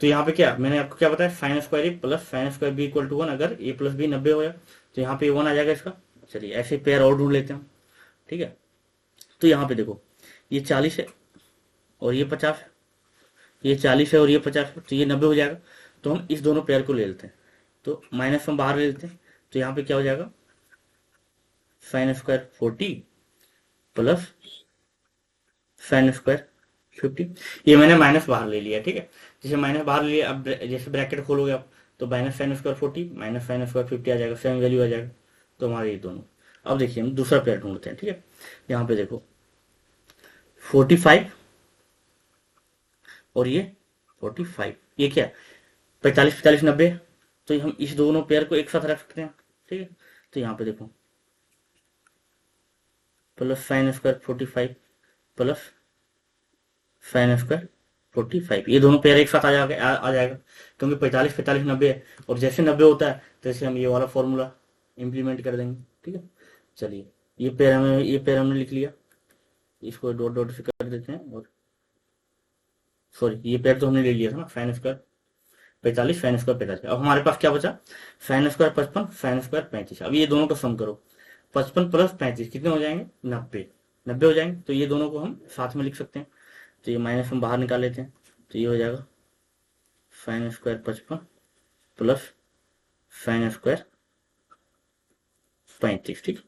तो यहाँ पे क्या मैंने आपको क्या बताया, sine square A plus sine square B equal to 1, अगर ए प्लस बी 90 हो गया तो यहाँ पे 1 आ जाएगा इसका। चलिए ऐसे पेयर और ढूंढ लेते हैं, ठीक है। तो यहाँ पे देखो ये 40 है और ये 50 है, ये 40 है और ये 50 है, तो ये 90 हो जाएगा। तो हम इस दोनों पेयर को ले लेते हैं, तो माइनस हम बाहर ले लेते हैं। तो यहाँ पे क्या हो जाएगा, sine square 40 plus sine square 50। ये मैंने माइनस बाहर ले लिया, ठीक है। जैसे माइनस बाहर ले लिया, अब जैसे ब्रैकेट खोलोगे आप तो minus sine square 40 minus sine square 50 आ जाएगा, सेम वैल्यू आ जाएगा। तो हमारे ये दोनों। अब देखिए हम दूसरा पेयर ढूंढते हैं, ठीक है। यहाँ पे देखो 45 और ये 45, ये क्या 45-45-90, तो हम इस दोनों पेयर को एक साथ रख सकते हैं, ठीक है। तो यहाँ पे देखो plus sine square 45 plus sine square 45, ये दोनों पेयर एक साथ आ जाएगा, क्योंकि 45-45-90 है। और जैसे 90 होता है तैसे हम ये वाला फॉर्मूला इम्प्लीमेंट कर देंगे, ठीक है। चलिए ये पेयर हमने लिख लिया, इसको डॉट डॉट से कर देते हैं। और सॉरी ये पेयर तो हमने ले लिया था ना, साइन स्क्वायर 45 साइन स्क्वायर 45। अब हमारे पास क्या बचा, साइन स्क्वायर 55 साइन स्क्वायर 35। अब ये दोनों का सम करो, 55 प्लस 35 कितने हो जाएंगे, 90 हो जाएंगे। तो ये दोनों को हम साथ में लिख सकते हैं। तो ये माइनस हम बाहर निकाल लेते हैं, तो ये हो जाएगा sine square 55 plus sine square 35, ठीक।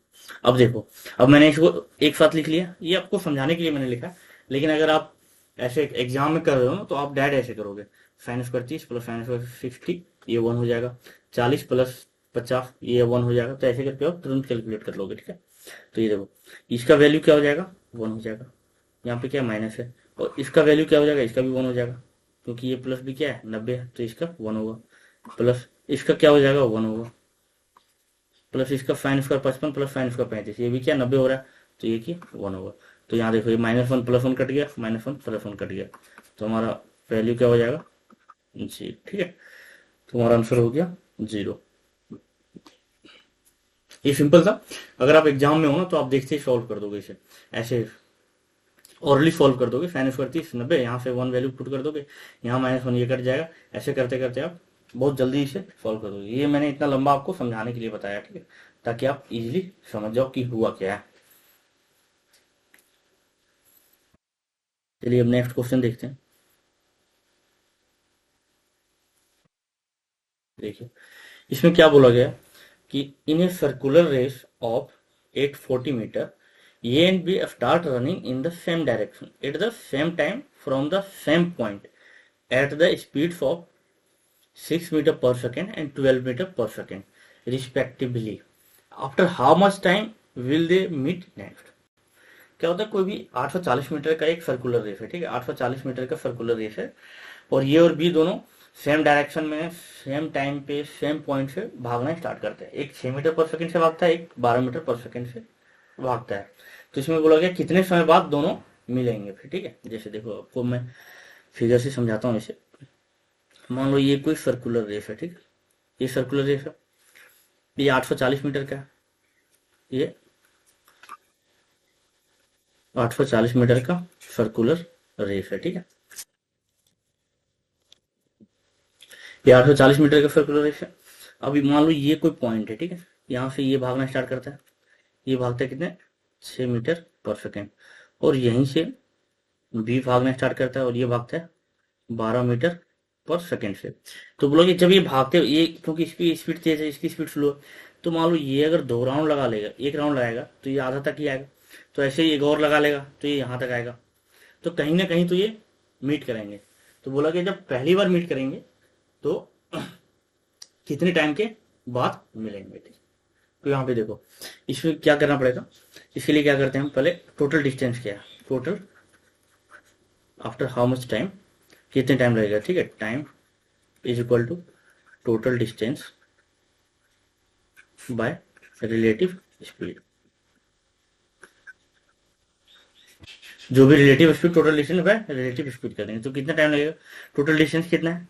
अब देखो, अब मैंने इसको एक साथ लिख लिया, ये आपको समझाने के लिए मैंने लिखा। लेकिन अगर आप ऐसे एग्जाम में कर रहे हो ना तो आप डायरेक्ट ऐसे करोगे, sine square 30 plus sine square 60, ये 1 हो जाएगा। 40 प्लस 50 ये 1 हो जाएगा। तो ऐसे करके आप तुरंत कैलकुलेट कर लोगे, ठीक है। तो ये देखो इसका वैल्यू क्या हो जाएगा, 1 हो जाएगा। यहाँ पे क्या माइनस है, और इसका वैल्यू क्या हो जाएगा, इसका भी 1 हो जाएगा, क्योंकि ये प्लस भी क्या है 90 है, तो इसका 1 होगा। प्लस इसका क्या हो जाएगा, 1 होगा। प्लस इसका sine square 55 plus sine square 35, ये भी क्या 90 हो रहा है, तो ये की 1 होगा। तो यहाँ देखो ये -1 प्लस 1 कट गया, -1 प्लस 1 कट गया, तो हमारा वैल्यू क्या हो जाएगा, जी, ठीक है। तो हमारा आंसर हो गया 0। ये सिंपल था। अगर आप एग्जाम में हो ना तो आप देखते ही सॉल्व कर दोगे इसे, ऐसे ऑरली सॉल्व कर दोगे। साइन स्क्वायर 30 90, यहाँ से 1 वैल्यू पुट कर दोगे, यहाँ -1 ये कट जाएगा। ऐसे करते करते आप बहुत जल्दी इसे सॉल्व कर दोगे। ये मैंने इतना लंबा आपको समझाने के लिए बताया, ठीक है, ताकि आप इजीली समझ जाओ कि हुआ क्या है। चलिए अब नेक्स्ट क्वेश्चन देखते हैं। देखिए इसमें क्या बोला गया कि in a circular race of 840 metre A and B start running in the same direction at the same time from the same point at the speeds of 6 metre per second and 12 metre per second respectively. After how much time will they meet next. क्या होता है, कोई भी 840 मीटर का एक सर्कुलर रेस है, ठीक है, 840 मीटर का सर्कुलर रेस है, और ये और बी दोनों सेम डायरेक्शन में सेम टाइम पे सेम पॉइंट से भागना स्टार्ट करते हैं। एक 6 मीटर पर सेकंड से भागता है, एक 12 मीटर पर सेकंड से भागता है। तो इसमें बोला गया कितने समय बाद दोनों मिलेंगे फिर, ठीक है। जैसे देखो आपको मैं फिगर से समझाता हूँ इसे। मान लो ये कोई सर्कुलर रेस है, ठीक है, ये सर्कुलर रेस है, ये 840 मीटर का है, ये 840 मीटर का सर्कुलर रेस है, ठीक है। ये 840 मीटर का सर्कुलर रेस है। अभी मान लो ये कोई पॉइंट है, ठीक है, यहाँ से ये भागना स्टार्ट करता है, ये भागता है कितने 6 मीटर पर सेकेंड, और यहीं से बी भागना स्टार्ट करता है और ये भागता है 12 मीटर पर सेकेंड से। तो बोलो कि जब ये भागते ये, क्योंकि इसकी स्पीड तेज है इसकी स्पीड स्लो है, तो मान लो ये अगर 2 राउंड लगा लेगा, एक राउंड लगाएगा तो ये आधा तक ही आएगा, तो ऐसे ही एक और लगा लेगा तो ये यहाँ तक आएगा, तो कहीं ना कहीं तो ये मीट करेंगे। तो बोला कि जब पहली बार मीट करेंगे तो कितने टाइम के बाद मिलेंगे, ठीक। तो यहाँ पे देखो इसमें क्या करना पड़ेगा, इसके लिए क्या करते हैं हम, पहले टोटल डिस्टेंस क्या है, total after how much time, कितने टाइम लगेगा, ठीक है, time is equal to total distance by relative speed. जो भी relative speed total distance by relative speed कर देंगे, तो कितना टाइम लगेगा, टोटल डिस्टेंस कितना है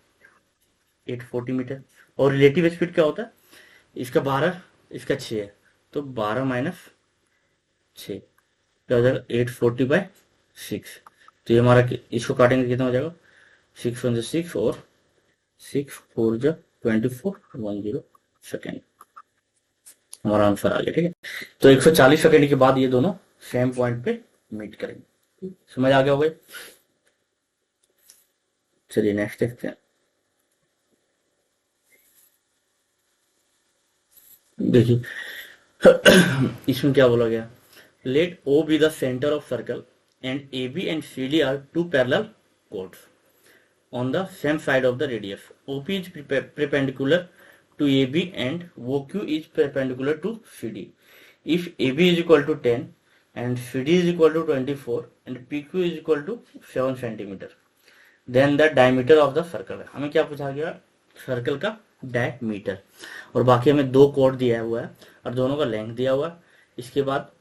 840 मीटर, और रिलेटिव स्पीड क्या होता है, इसका 12 इसका 6 है, तो 12 माइनस 6 क्या हो जाएगा 840/6। तो ये हमारा इसको काटेंगे कितना हो जाएगा 6 और 6 4 24 10 सेकेंड, हमारा आंसर आ गया। ठीक है, तो 140 सेकेंड के बाद ये दोनों सेम पॉइंट पे मीट करेंगे। समझ आ गया होगा? चलिए नेक्स्ट देखते हैं। देखिए इसमें क्या बोला गया, let O be the centre of circle and AB and CD are two parallel chords on the same side of the radius. OP is perpendicular to AB and OQ is perpendicular to CD. If AB is equal to 10 and CD is equal to 24 and PQ is equal to 7 centimeter, then the diameter of the circle है। हमें क्या पूछा गया, सर्कल का डायमीटर, और बाकी हमें दो कोड दिया हुआ है और दोनों का लेंथ दिया हुआ है। इसके बाद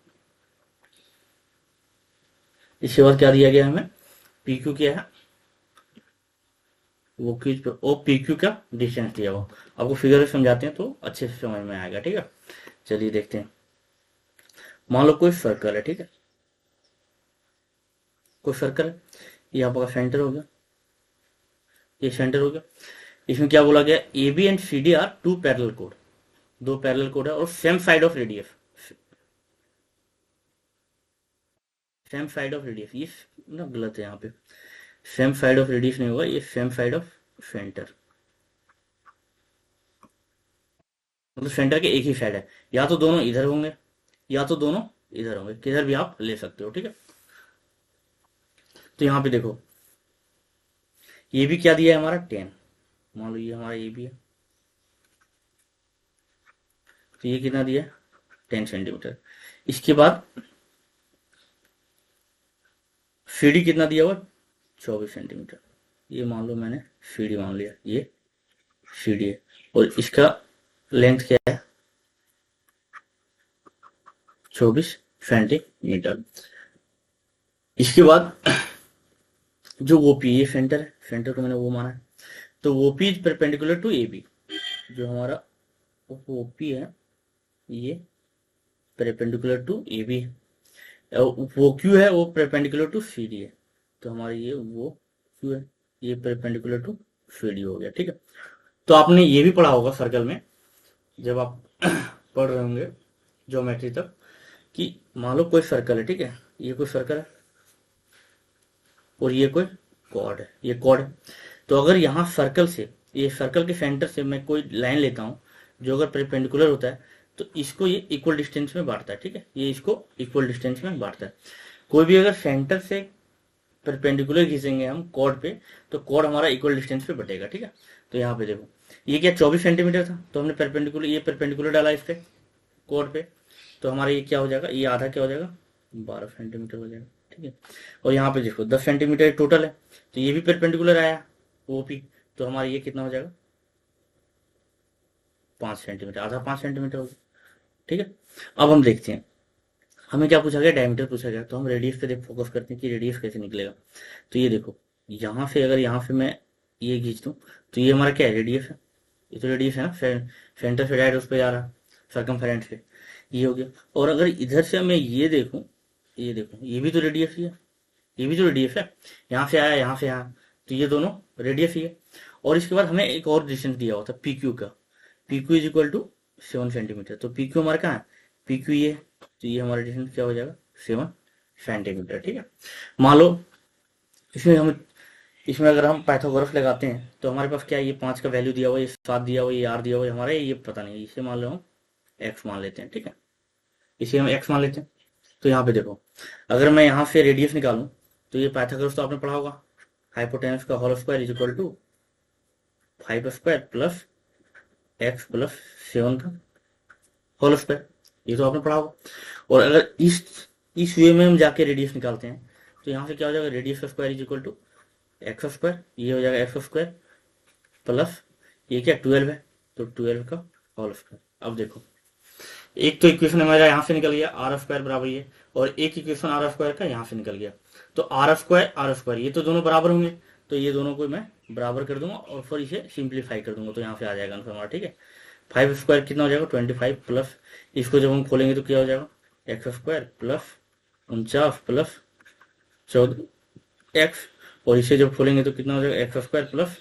क्या दिया गया हमें, PQ क्या है, वो क्यूज पे ओ पी क्यू का डिस्टेंस दिया हुआ। आपको फिगर में समझाते हैं तो अच्छे से समझ में आएगा। ठीक है, चलिए देखते हैं। मान लो कोई सर्कल है, ठीक है, कोई सर्कल है, ये आपका सेंटर हो गया, ये सेंटर हो गया। इसमें क्या बोला गया, A B and C D are two parallel कोड, दो पैरेलल कोड है और same side of radius, same side of radius, ये ना गलत है यहाँ पे, सेम साइड ऑफ रेडियस नहीं होगा, ये सेम साइड ऑफ सेंटर, मतलब सेंटर के एक ही साइड है, या तो दोनों इधर होंगे या तो दोनों इधर होंगे, किधर भी आप ले सकते हो। ठीक है, तो यहाँ पे देखो ये भी क्या दिया है हमारा 10, मान लो ये हमारा ये भी है, तो ये कितना दिया है 10 सेंटीमीटर। इसके बाद सीडी कितना दिया हुआ 24 सेंटीमीटर, ये मान लो मैंने सीडी मान लिया, ये सीडी है और इसका लेंथ क्या है 24 सेंटीमीटर। इसके बाद जो ओपी, ये सेंटर है, सेंटर को मैंने वो माना है, तो OP is perpendicular to A B, जो हमारा ओपी है ये परपेंडिकुलर टू ए बी है, वो क्यू है वो परपेंडिकुलर टू सी डी है, तो हमारा ये वो क्यू है ये परपेंडिकुलर टू सी डी हो गया। ठीक है, तो आपने ये भी पढ़ा होगा सर्कल में जब आप पढ़ रहे होंगे ज्योमेट्री तक, कि मान लो कोई सर्कल है, ठीक है, ये कोई सर्कल है और ये कोई कॉर्ड है, ये कॉर्ड है, तो अगर यहाँ सर्कल से, ये सर्कल के सेंटर से मैं कोई लाइन लेता हूँ जो अगर परपेंडिकुलर होता है तो इसको ये इक्वल डिस्टेंस में बांटता है। ठीक है, ये इसको इक्वल डिस्टेंस में बांटता है। कोई भी अगर सेंटर से परपेंडिकुलर खींचेंगे हम कॉर्ड पे तो कॉर्ड हमारा इक्वल डिस्टेंस पे बटेगा। ठीक है, तो यहाँ पे देखो ये क्या 24 सेंटीमीटर था, तो हमने परपेंडिकुलर, ये परपेंडिकुलर डाला इस पे कॉर्ड पे, तो हमारा ये क्या हो जाएगा, ये आधा क्या हो जाएगा 12 सेंटीमीटर हो जाएगा। ठीक है, और यहाँ पे देखो 10 सेंटीमीटर टोटल है, तो ये भी परपेंडिकुलर आया ओपी, तो हमारा ये कितना हो जाएगा 5 सेंटीमीटर, आधा 5 सेंटीमीटर हो गया। ठीक है, अब हम देखते हैं हमें क्या पूछा गया, डायमीटर पूछा गया, तो हम रेडियस पे फोकस करते हैं कि रेडियस कैसे निकलेगा। तो ये देखो यहाँ से अगर यहाँ से मैं ये खींच दूँ तो ये हमारा क्या है, रेडियस है, ये तो रेडियस है ना, सेंटर से डायरेक्ट उस पर जा रहा, सर्कमफेरेंस पे, ये हो गया। और अगर इधर से मैं ये देखूं, ये देखो ये भी तो रेडियस ही है, ये भी तो रेडियस है, यहाँ से आया यहाँ से आया, तो ये दोनों रेडियस ही है। और इसके बाद हमें एक और डिस्टेंस दिया हुआ था पी क्यू का, P Q is equal to 7 centimetre, तो पी क्यू हमारा कहाँ है, पी क्यू ये, तो ये हमारा डिस्टेंस क्या हो जाएगा 7 सेंटीमीटर। ठीक है, मान लो इसमें अगर हम पाइथागोरस लगाते हैं तो हमारे पास क्या है, ये 5 का वैल्यू दिया हुआ है, ये 7 दिया हुआ है, ये आर दिया हुआ है, हमारे ये पता नहीं, इसे मान लो हम एक्स मान लेते हैं। ठीक है, इसे हम एक्स मान लेते हैं। तो यहाँ पे देखो अगर मैं यहाँ से रेडियस निकालूं तो ये पाइथागोरस तो आपने पढ़ा होगा, हाइपोटेनस का whole square is equal to 5 square plus X plus 7 का होल स्क्वायर, ये तो आपने पढ़ा होगा। और अगर इस वे में हम जाके रेडियस निकालते हैं तो यहाँ से क्या हो जाएगा, रेडियस का square is equal to X square, ये हो जाएगा एक्स स्क्वायर प्लस ये क्या 12 है, तो 12 का होल स्क्वायर। अब देखो एक तो इक्वेशन हमारा यहाँ से निकल गया आर स्क्वायर बराबर ये, और एक इक्वेशन आर स्क्वायर का यहाँ से निकल गया, तो आर स्क्वायर ये तो दोनों बराबर होंगे, तो ये दोनों को मैं बराबर कर दूंगा और फिर इसे सिंप्लीफाई कर दूंगा, तो यहाँ से आ जाएगा आंसर हमारा। ठीक है, 5 स्क्वायर कितना हो जाएगा 25 प्लस इसको जब हम खोलेंगे तो क्या हो जाएगा x square plus 49 plus 14 x, और इसे जब खोलेंगे तो कितना हो जाएगा, एक्स स्क्वायर प्लस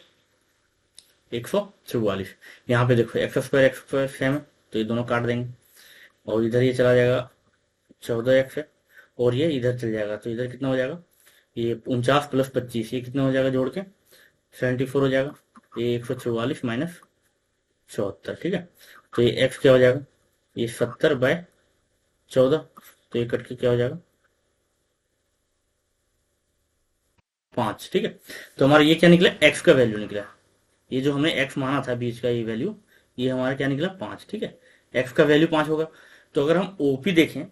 144। यहाँ पे देखो एक्स स्क्वायर सेम है तो ये दोनों काट देंगे, और इधर ये चला जाएगा 14x है, और ये इधर चल जाएगा तो इधर कितना हो जाएगा, ये 49 प्लस 25, ये कितना हो जाएगा जोड़ के 74 हो जाएगा, ये 144 माइनस 74, ठीक है। तो ये एक्स क्या हो जाएगा, ये 70/14, तो ये कट के क्या हो जाएगा 5, ठीक है। तो हमारा ये क्या निकला, एक्स का वैल्यू निकला, ये जो हमने एक्स माना था बीच का ये वैल्यू, ये हमारा क्या निकला 5, ठीक है। एक्स का वैल्यू 5 होगा। तो अगर हम ओपी देखें,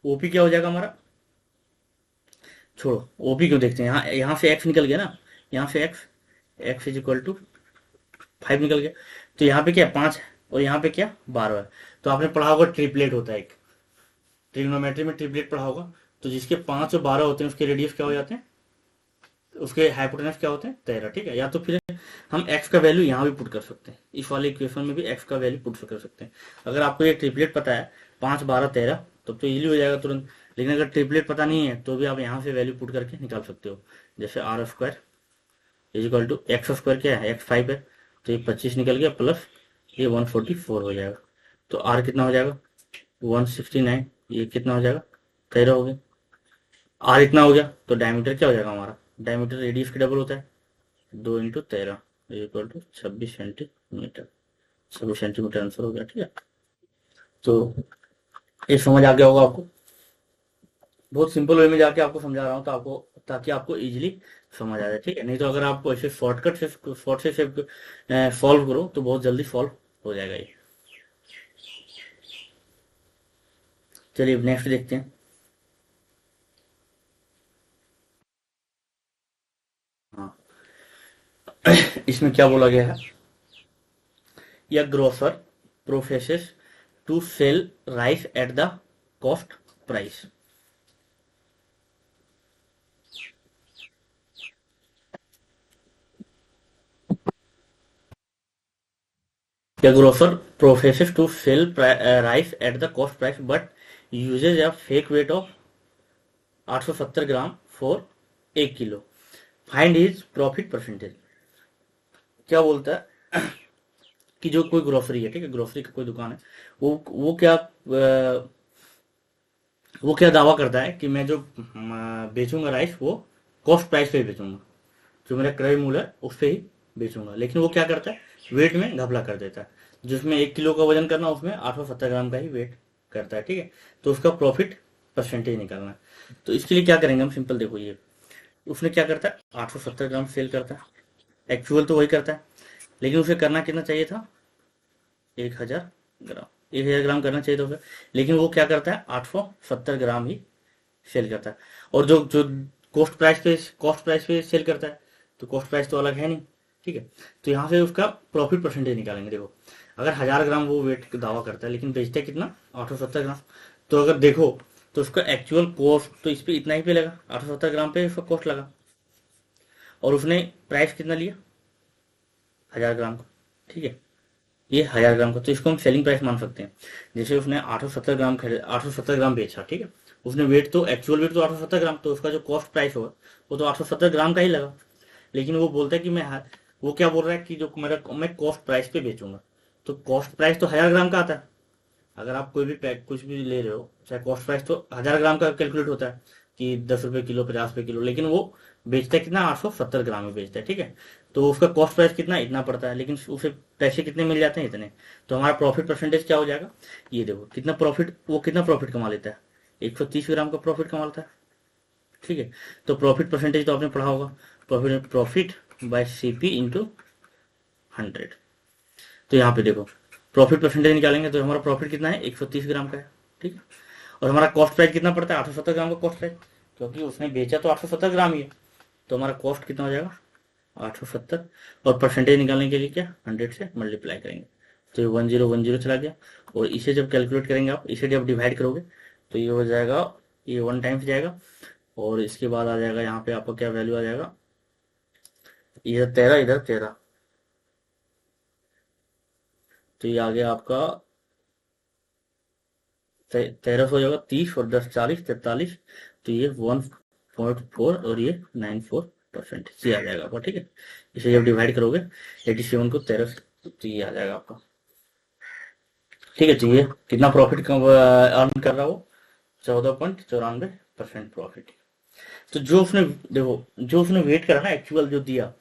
ओपी क्या हो जाएगा हमारा, छोड़ो ओपी क्यों देखते हैं, यहाँ से एक्स निकल गया ना, यहाँ से X, X is equal to 5 निकल गया, तो यहाँ पे क्या 5 है और यहाँ पे क्या 12 है। तो आपने पढ़ा होगा ट्रिपलेट होता है एक, ट्रिग्नोमेट्री में ट्रिपलेट पढ़ा होगा, तो जिसके 5 और 12 होते हैं उसके रेडियस क्या हो जाते हैं, उसके हाइपोटेनस क्या होते हैं 13, ठीक है। या तो फिर हम x का वैल्यू यहाँ भी पुट कर सकते हैं, इस वाले इक्वेशन में भी x का वैल्यू पुट कर सकते हैं। अगर आपको ये ट्रिपलेट पता है 5 12 13 तो इजीली हो जाएगा तुरंत। लेकिन अगर ट्रिपलेट पता नहीं है तो भी आप यहाँ से वैल्यू पुट करके निकाल सकते हो। जैसे R square is equal to X square क्या है, x5 है, तो ये 25 निकल गया प्लस ये 144 हो जाएगा। तो आर कितना हो जाएगा 169, ये कितना हो जाएगा 13 हो गया। आर इतना हो गया तो डायमीटर क्या हो जाएगा हमारा, डायमीटर रेडियस के डबल होता है, 2 × 13 equal to 26 centimetre, 26 centimetre answer हो गया, ठीक है। तो ये समझ आ गया होगा आपको, बहुत सिंपल वे में जाके आपको समझा रहा हूँ तो आपको, ताकि आपको इजीली समझ आ जाए, ठीक है। नहीं तो अगर आपको ऐसे शॉर्टकट से सॉल्व करो तो बहुत जल्दी सॉल्व हो जाएगा ये। चलिए नेक्स्ट देखते हैं। हाँ इसमें क्या बोला गया है, या grocer professes to sell rice at the cost price. The grocer professes to sell rice at the cost price but uses a fake weight of 870 gram for 1 kilo. Find his profit percentage. क्या बोलता है कि जो कोई ग्रोसरी है, ठीक है, ग्रोसरी की कोई दुकान है, वो क्या दावा करता है कि मैं जो बेचूंगा राइस वो कॉस्ट प्राइस पे ही बेचूंगा, जो मेरा क्रय मूल्य है उस पे ही बेचूंगा। लेकिन वो क्या करता है वेट में घपला कर देता है, जिसमें 1 किलो का वजन करना उसमें 870 ग्राम का ही वेट करता है, ठीक है। तो उसका प्रॉफिट परसेंटेज निकालना है। तो इसके लिए क्या करेंगे हम, सिंपल देखो, ये उसने क्या करता है 870 ग्राम सेल करता है, एक्चुअल तो वही करता है, लेकिन उसे करना कितना चाहिए था 1000 ग्राम, 1000 ग्राम करना चाहिए था उसे, लेकिन वो क्या करता है 870 ग्राम ही सेल करता है। और जो जो कॉस्ट प्राइस पे सेल करता है, तो कॉस्ट प्राइस तो अलग है नहीं, ठीक है। तो यहाँ से उसका प्रॉफिट परसेंटेज निकालेंगे। देखो अगर 1000 ग्राम वो वेट दावा करता है लेकिन बेचता है कितना 870 ग्राम, तो अगर देखो तो उसका एक्चुअल कॉस्ट तो इस पे इतना ही पे लगा, 870 ग्राम पे उसका कॉस्ट लगा, और उसने प्राइस कितना लिया 1000 ग्राम का, ठीक है, ये 1000 ग्राम का, तो इसको हम सेलिंग प्राइस मान सकते हैं। जैसे उसने 870 ग्राम 870 ग्राम बेचा, ठीक है, उसने वेट तो एक्चुअल वेट तो 870 ग्राम, तो उसका जो कॉस्ट प्राइस होगा वो तो 870 ग्राम का ही लगा। लेकिन वो बोलता है कि वो क्या बोल रहा है कि जो मैं कॉस्ट प्राइस पे बेचूंगा, तो कॉस्ट प्राइस तो 1000 ग्राम का आता है। अगर आप कोई भी पैक कुछ भी ले रहे हो, चाहे कॉस्ट प्राइस तो 1000 ग्राम का कैलकुलेट होता है कि 10 रुपए किलो 50 रुपए किलो, लेकिन वो बेचता है कितना 870 ग्राम में बेचता है, ठीक है। तो उसका कॉस्ट प्राइस कितना इतना पड़ता है, लेकिन उसे पैसे कितने मिल जाते हैं इतने, तो हमारा प्रॉफिट परसेंटेज क्या हो जाएगा, ये देखो कितना प्रॉफिट, वो कितना प्रॉफिट कमा लेता है 130 ग्राम का प्रॉफिट कमा लेता है, ठीक है। तो प्रॉफिट परसेंटेज तो आपने पढ़ा होगा, profit profit by CP into 100। तो यहाँ पे देखो प्रॉफिट परसेंटेज निकालेंगे तो हमारा प्रॉफिट कितना है 130 ग्राम का है, ठीक है। और हमारा कॉस्ट प्राइस कितना पड़ता है 870 ग्राम का कॉस्ट प्राइस, क्योंकि उसने बेचा तो 870 ग्राम ही है, तो हमारा कॉस्ट कितना हो जाएगा 870, और परसेंटेज निकालने के लिए क्या 100 से मल्टीप्लाई करेंगे, तो ये 1010 चला गया। और इसे जब कैलकुलेट करेंगे आप, इसे जब डिवाइड करोगे तो ये हो जाएगा, ये 1 टाइम्स जाएगा, और इसके बाद आ जाएगा यहाँ पे आपका क्या वैल्यू आ जाएगा, इधर 13 इधर 13, तो ये आ गया आपका 1300 हो जाएगा 30 और 10 40 43, तो ये 1.4 और ये 942 परसेंट, ये आ जाएगा आपका। ठीक है, इसे जब डिवाइड करोगे 87 को 13 से, तो ये आ जाएगा आपका। ठीक है, चाहिए कितना प्रॉफिट अर्न कर रहा हो, 14.94% प्रॉफिट। तो जो उसने, देखो जो उसने वेट करा ना, एक्चुअल जो दिया,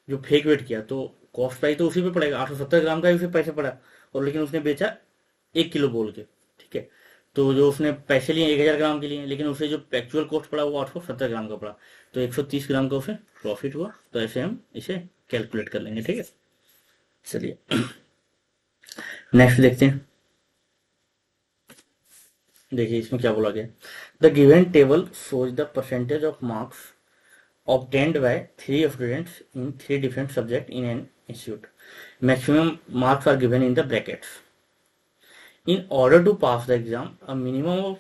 जो फेक वेट किया, तो कॉस्ट प्राइस तो उसी पे पड़ेगा, 870 ग्राम का ही उसे पैसे पड़ा, और लेकिन उसने बेचा 1 किलो बोल के। ठीक है, तो जो उसने पैसे लिए 1000 ग्राम के लिए, लेकिन उसे जो एक्चुअल कॉस्ट पड़ा वो 870 ग्राम का पड़ा, तो 130 ग्राम का उसे प्रॉफिट हुआ। तो ऐसे हम इसे कैलकुलेट कर लेंगे। ठीक है, चलिए नेक्स्ट देखते हैं। देखिए इसमें क्या बोला गया, the given table shows the percentage of marks obtained by 3 students in 3 different subjects in an institute. Maximum marks are given in the brackets. In order to pass the exam, a minimum of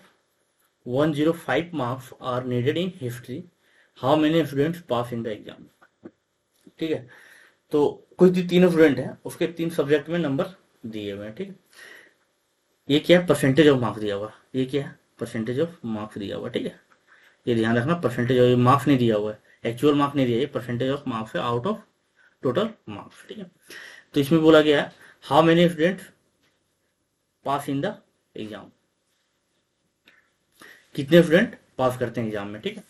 105 marks are needed in history. How many students pass in the exam? ठीक है, तो कुछ तीनों स्टूडेंट हैं, उसके 3 सब्जेक्ट में नंबर दिए हुए हैं। ठीक है, ये क्या है, परसेंटेज ऑफ मार्क्स दिया हुआ, ये क्या है, परसेंटेज ऑफ मार्क्स दिया हुआ। ठीक है, ये ध्यान रखना, परसेंटेज ऑफ मार्क्स नहीं दिया हुआ है, एक्चुअल मार्क्स नहीं दिया, ये परसेंटेज ऑफ मार्क्स है आउट ऑफ टोटल मार्क्स। ठीक है, तो इसमें बोला गया है how many students pass in the exam, कितने स्टूडेंट पास करते हैं एग्जाम में। ठीक है,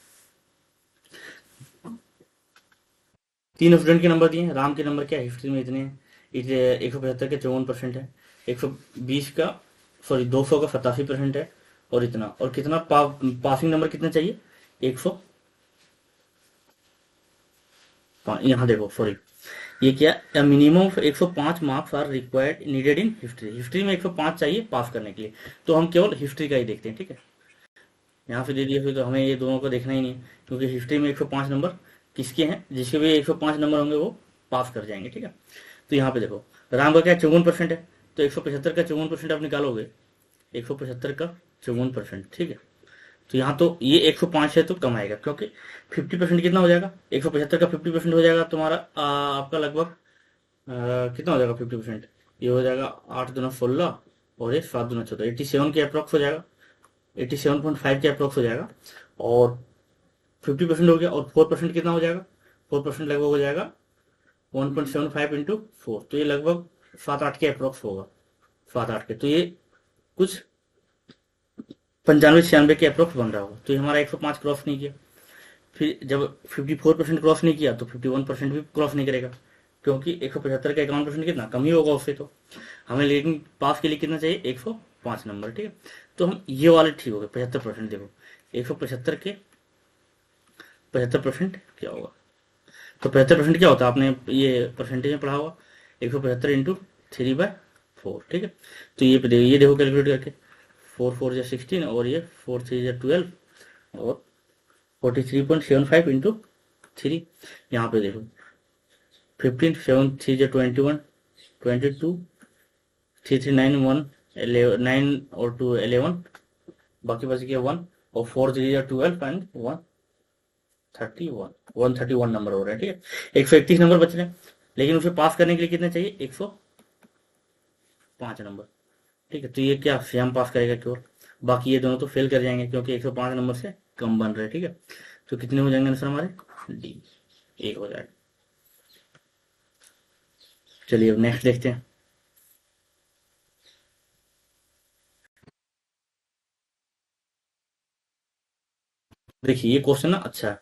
3 स्टूडेंट के नंबर दिए हैं, राम के नंबर क्या है, हिस्ट्री में इतने हैं, 175 के 54% है, 120 का, सॉरी 200 का 87% है, और इतना, और कितना पासिंग नंबर कितना चाहिए, 100, यहाँ देखो सॉरी, ये क्या, minimum of 105 marks are required needed in history, history में 105 चाहिए पास करने के लिए, तो हम केवल हिस्ट्री का ही देखते हैं। ठीक है, यहाँ पे दे दिया फिर, तो हमें ये दोनों को देखना ही नहीं, क्योंकि हिस्ट्री में 105 नंबर किसके हैं, जिसके भी 105 नंबर होंगे वो पास कर जाएंगे। ठीक है, तो यहाँ पे देखो राम का क्या 54% है, तो 175 का 54% आप निकालोगे, 175 का 54%। ठीक है, तो यहाँ तो ये 105 है तो कम आएगा, क्योंकि 50% कितना हो जाएगा, 175 का 50% हो जाएगा तुम्हारा आपका लगभग कितना हो जाएगा 50%, ये हो जाएगा 8 दूना 16 और ये 7 दूना 14, 87 के अप्रॉक्स हो जाएगा, 87.5 के अप्रॉक्स हो जाएगा, और 50% हो गया, और 4% कितना हो जाएगा, 4% लगभग हो जाएगा 1.75 इंटू 4, तो ये लगभग 7-8 के अप्रॉक्स होगा, 7-8 के, तो ये कुछ 95-96 के अप्रोक्स बन रहा होगा, तो ये हमारा 105 क्रॉस नहीं किया। फिर जब 54% क्रॉस नहीं किया तो 51% भी क्रॉस नहीं करेगा, क्योंकि 175 का 51% कितना कम ही होगा उससे, तो हमें लेकिन पास के लिए कितना चाहिए, 105 नंबर। ठीक है, तो हम ये वाले ठीक हो गए, 75%। देखो 175 के 75% क्या होगा, तो 75% क्या होता है, आपने ये परसेंटेज में पढ़ा होगा, 175 इंटू 3/4। ठीक है, तो ये देखो कैलकुलेट करके, 4 4 जा 16, और ये 4 3 जा 12, और 43.75 इंटू 3, यहाँ पे देखो 15 7 3 जा 21, 22 3 3 9 1 9 और 2 11, बाकी बच गया 1, और 4 3 जा 12 एंड 1 31, 131 नंबर हो रहे हैं। ठीक है, 131 नंबर बच रहे हैं, लेकिन उसे पास करने के लिए कितने चाहिए, 105 नंबर। ठीक है, तो ये क्या श्याम पास करेगा केवल, बाकी ये दोनों तो फेल कर जाएंगे, क्योंकि 105 नंबर से कम बन रहे हैं। ठीक है, तो कितने हो जाएंगे आंसर हमारे, डी 1 हो जाएगा। चलिए अब नेक्स्ट देखते हैं। देखिए ये क्वेश्चन ना अच्छा है,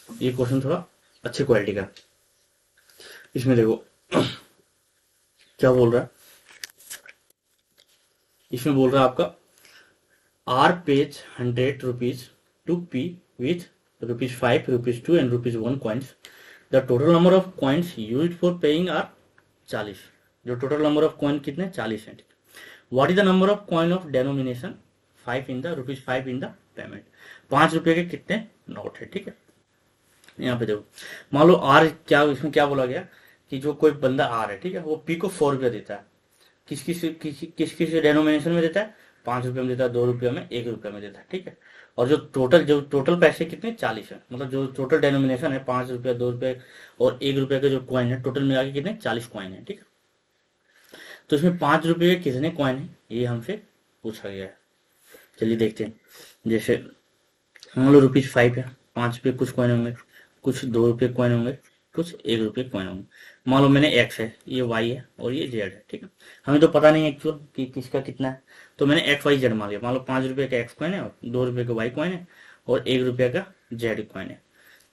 ये क्वेश्चन थोड़ा अच्छी क्वालिटी का, इसमें देखो क्या बोल रहा है, इसमें बोल रहा है आपका R pays 100 rupees to P with ₹5, ₹2 and ₹1 coins, the total number of coins used for paying are 40, जो टोटल नंबर ऑफ कॉइन कितने 40 है। What is the number of coin of denomination 5 in the ₹5 in the payment, 5 रुपए के कितने नोट है। ठीक है, यहाँ पे देखो मान लो आर, क्या इसमें क्या बोला गया कि जो कोई बंदा आर है, ठीक है, वो पी को 100 रुपया देता है, किस किस डेनोमिनेशन में देता है, 5 रुपये में देता है, 2 रुपये में, 1 रुपये में देता है। ठीक है, और जो टोटल पैसे कितने 40 है, मतलब जो टोटल डेनोमिनेशन है 5 रुपये, 2 रुपये और 1 रुपये के जो कॉइन है, टोटल मिला के कितने 40 कॉइन है। ठीक है, तो इसमें 5 रुपये के कितने कॉइन है ये हमसे पूछा गया है। चलिए देखते हैं, जैसे मान लो ₹5 है, 5 रुपये कुछ कॉइन होंगे, कुछ 2 रुपये कॉइन होंगे, कुछ 1 रुपये कॉइन होंगे। मान लो मैंने एक्स है, ये वाई है और ये जेड है, ठीक है। हमें तो पता नहीं एक्चुअल कि किसका कितना है, तो मैंने एक्स वाई जेड मान लिया। मान लो 5 रुपये का एक्स कॉइन है और 2 रुपये का वाई कॉइन है और 1 रुपये का जेड कॉइन है।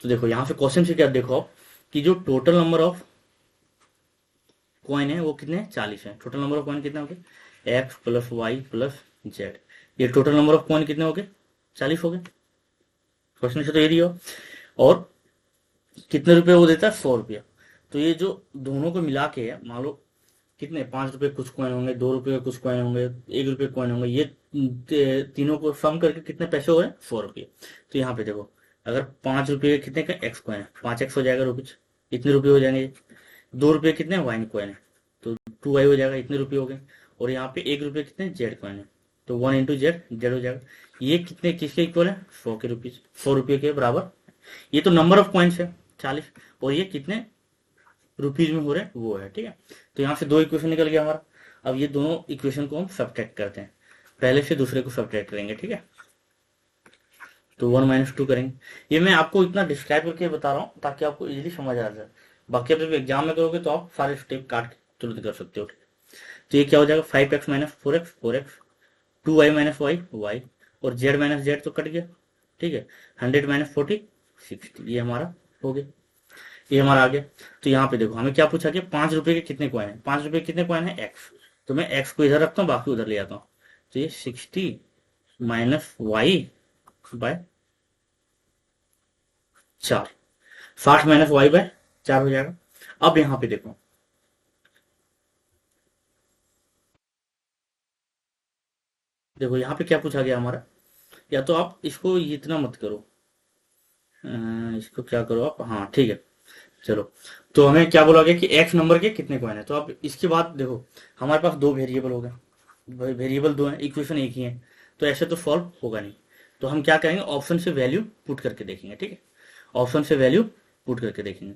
तो देखो यहाँ से क्वेश्चन से क्या देखो आप कि जो टोटल नंबर ऑफ कॉइन है वो कितने 40 है। टोटल नंबर ऑफ कॉइन कितने हो गए, X plus Y plus Z. ये टोटल नंबर ऑफ कॉइन कितने हो गए, 40 हो गए। क्वेश्चन से तो ये दिया। और कितने रुपए वो देता है, 100 रुपया। तो ये जो दोनों को मिला के है, मान लो कितने 5 रुपए कुछ कॉइन होंगे, 2 रुपये कुछ कॉइन होंगे, 1 रुपये कॉइन होंगे, ये तीनों को सम करके कितने पैसे हो गए, 100 रुपये। तो यहाँ पे देखो अगर 5 रुपये कितने का एक्स कॉइन है, 5x हो जाएगा रुपीज, इतने रुपये हो जाएंगे। 2 रुपये कितने वाइन कॉइन है, तो 2y हो जाएगा, इतने रुपये हो गए। और यहाँ पे 1 रुपये कितने जेड कॉइन है, तो 1 इंटू जेड, जेड हो जाएगा। ये कितने किसके इक्वल है, 100 के रुपीज, 100 रुपये के बराबर। ये तो नंबर ऑफ कॉइन्स है 40, और ये कितने रुपीज में हो रहे हैं वो है, ठीक है। तो यहाँ से 2 इक्वेशन निकल गया हमारा। अब ये दोनों इक्वेशन को हम सब्ट्रैक्ट करते हैं, पहले से दूसरे को सब्ट्रैक्ट करेंगे, ठीक है। तो 1 - 2 करेंगे। ये मैं आपको इतना डिस्क्राइब करके बता रहा हूँ ताकि आपको इजीली समझ आ जाए। बाकी आप जब एग्जाम में करोगे तो आप सारे स्टेप काट के तुरंत कर सकते हो, ठीक है। तो ये क्या हो जाएगा, 5x - 4x 4x, 2y - y y, और z - z तो कट गया, ठीक है। 100 - 40 60, ये हमारा हो गया, ये हमारा आ गया। तो यहाँ पे देखो हमें क्या पूछा कि 5 रुपए के कितने कॉइन है, 5 रुपए के कितने कॉइन है, एक्स। तो मैं एक्स को इधर रखता हूँ, बाकी उधर ले आता हूँ। तो ये 60 माइनस वाई बाय 4, 60 - y/4 हो जाएगा। अब यहाँ पे देखो, देखो यहाँ पे क्या पूछा गया हमारा, या तो आप इसको इतना मत करो, इसको क्या करो आप, हाँ ठीक है। चलो, तो हमें क्या बोला गया कि एक्स नंबर के कितने कॉइन है। तो अब इसके बाद देखो हमारे पास 2 वेरिएबल हो गए, वेरिएबल 2 है, इक्वेशन एक ही है, तो ऐसे तो सॉल्व होगा नहीं। तो हम क्या करेंगे, ऑप्शन से वैल्यू पुट करके देखेंगे, ठीक है। ऑप्शन से वैल्यू पुट करके देखेंगे।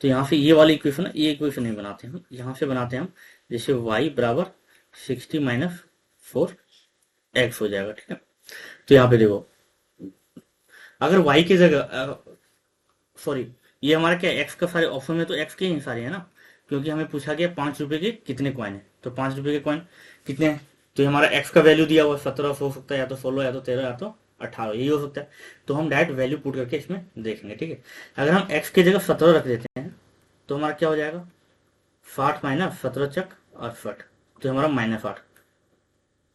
तो यहाँ से ये वाली इक्वेशन है, ये इक्वेशन नहीं बनाते हम, यहाँ से बनाते हैं हम, जैसे y बराबर 60 - 4x हो जाएगा, ठीक है। तो यहाँ पे देखो अगर y की जगह, सॉरी, ये हमारा क्या एक्स का सारे ऑप्शन में तो एक्स के ही सारे है ना, क्योंकि हमें पूछा गया 5 रुपए के कितने कॉइन है। तो 5 रुपए के कॉइन कितने हैं, तो ये हमारा एक्स का वैल्यू दिया हुआ 17 हो सकता है, या तो 16, या तो 13, या तो 18, यही हो सकता है। तो हम डायरेक्ट वैल्यू पुट करके इसमें देखेंगे, ठीक है। अगर हम एक्स की जगह 17 रख देते हैं तो हमारा क्या हो जाएगा, 60 - 17 = 68, तो हमारा -8,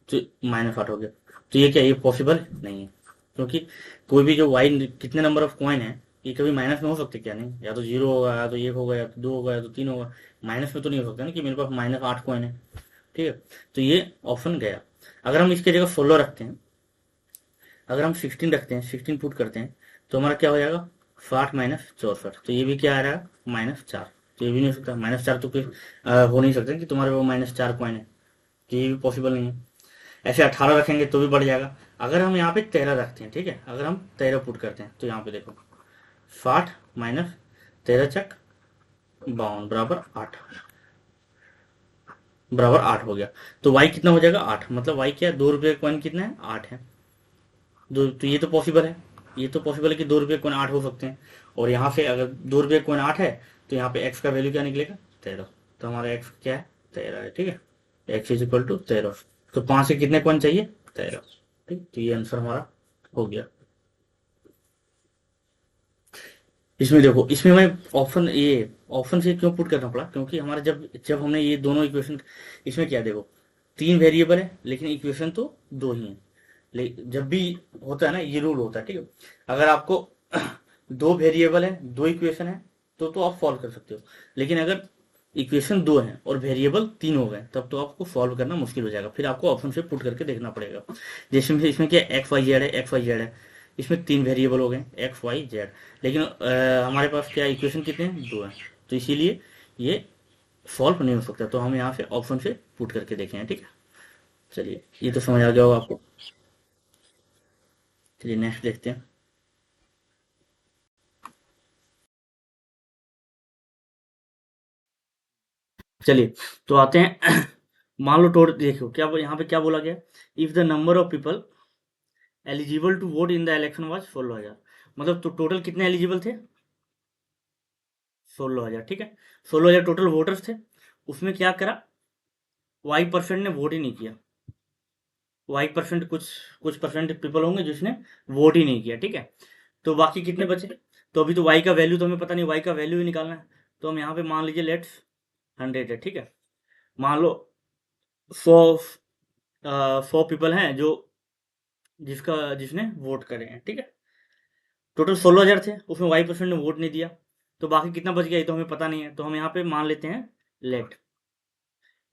तो -8 हो गया। तो ये क्या, ये पॉसिबल नहीं है, क्योंकि कोई भी जो वाई कितने नंबर ऑफ कॉइन है, ये कभी माइनस में हो सकते क्या, नहीं, या तो 0 होगा, या तो 1 होगा, या तो 2 होगा, या तो 3 होगा। माइनस में तो नहीं हो सकता ना कि मेरे पास -8 कॉइन है, ठीक है। तो ये ऑप्शन गया। अगर हम इसकी जगह 16 रखते हैं, अगर हम 16 रखते हैं, 16 पुट करते हैं, तो हमारा क्या हो जाएगा, 60 - 64, तो ये भी क्या आ रहा है, -4। तो ये भी नहीं हो सकता, -4 तो कोई हो नहीं सकता कि तुम्हारे वो -4 कॉइन है, तो ये भी पॉसिबल नहीं है। ऐसे 18 रखेंगे तो भी बढ़ जाएगा। अगर हम यहाँ पे 13 रखते हैं, ठीक है, अगर हम 13 पुट करते हैं, तो यहाँ पे देखो 60 - 13 = 52 बराबर 8 हो गया। तो y कितना हो जाएगा, 8, मतलब y क्या है, 2 रुपये कॉइन कितना है, 8 है। दो, तो ये तो पॉसिबल है, ये तो पॉसिबल है कि 2 रुपये कॉइन 8 हो सकते हैं। और यहाँ से अगर 2 रुपये कॉइन 8 है, तो यहाँ पे x का वैल्यू क्या निकलेगा, 13। तो हमारा x क्या है, 13 है, ठीक है। x = 13। तो 5 से कितने कॉइन चाहिए, 13, ठीक। तो ये आंसर हमारा हो गया। इसमें देखो, इसमें मैं ऑप्शन से क्यों पुट करना पड़ा, क्योंकि हमारा जब जब हमने ये दोनों इक्वेशन, इसमें क्या देखो 3 वेरिएबल है लेकिन इक्वेशन तो 2 ही है। जब भी होता है ना, ये रूल होता है, ठीक है। अगर आपको 2 वेरिएबल है, 2 इक्वेशन है, तो आप सॉल्व कर सकते हो। लेकिन अगर इक्वेशन 2 है और वेरिएबल 3 हो गए, तब तो आपको सॉल्व करना मुश्किल हो जाएगा, फिर आपको ऑप्शन से पुट करके देखना पड़ेगा। जैसे इसमें क्या एक्स वाई जेड है, एक्स वाई जेड है, इसमें 3 वेरिएबल हो गए, एक्स वाई जेड। लेकिन हमारे पास क्या इक्वेशन कितने हैं, 2 है, तो इसीलिए ये सॉल्व नहीं हो सकता। तो हम यहाँ से ऑप्शन से पुट करके देखेंगे, ठीक है। चलिए, ये तो समझ आ गया होगा आपको। चलिए नेक्स्ट देखते हैं। चलिए, तो आते हैं मान लो टोटल, देखो क्या यहाँ पे क्या बोला गया, if the number of people eligible to vote in the election was 16,000, मतलब तो टोटल कितने एलिजिबल थे? 16,000, ठीक है। 16,000 टोटल वोटर्स थे, उसमें क्या करा, Y% ने वोट ही नहीं किया। Y%, कुछ परसेंट पीपल होंगे जिसने वोट ही नहीं किया, ठीक है। तो बाकी कितने बचे? तो अभी तो Y का वैल्यू तो हमें पता नहीं, Y का वैल्यू ही निकालना है। तो हम यहाँ पे मान लीजिए लेट्स 100 है, ठीक है। मान लो 100 पीपल हैं जो जिसने वोट करे हैं, ठीक है। टोटल 16,000 थे, उसमें Y% ने वोट नहीं दिया, तो बाकी कितना बच गया ये तो हमें पता नहीं है। तो हम यहाँ पे मान लेते हैं लेट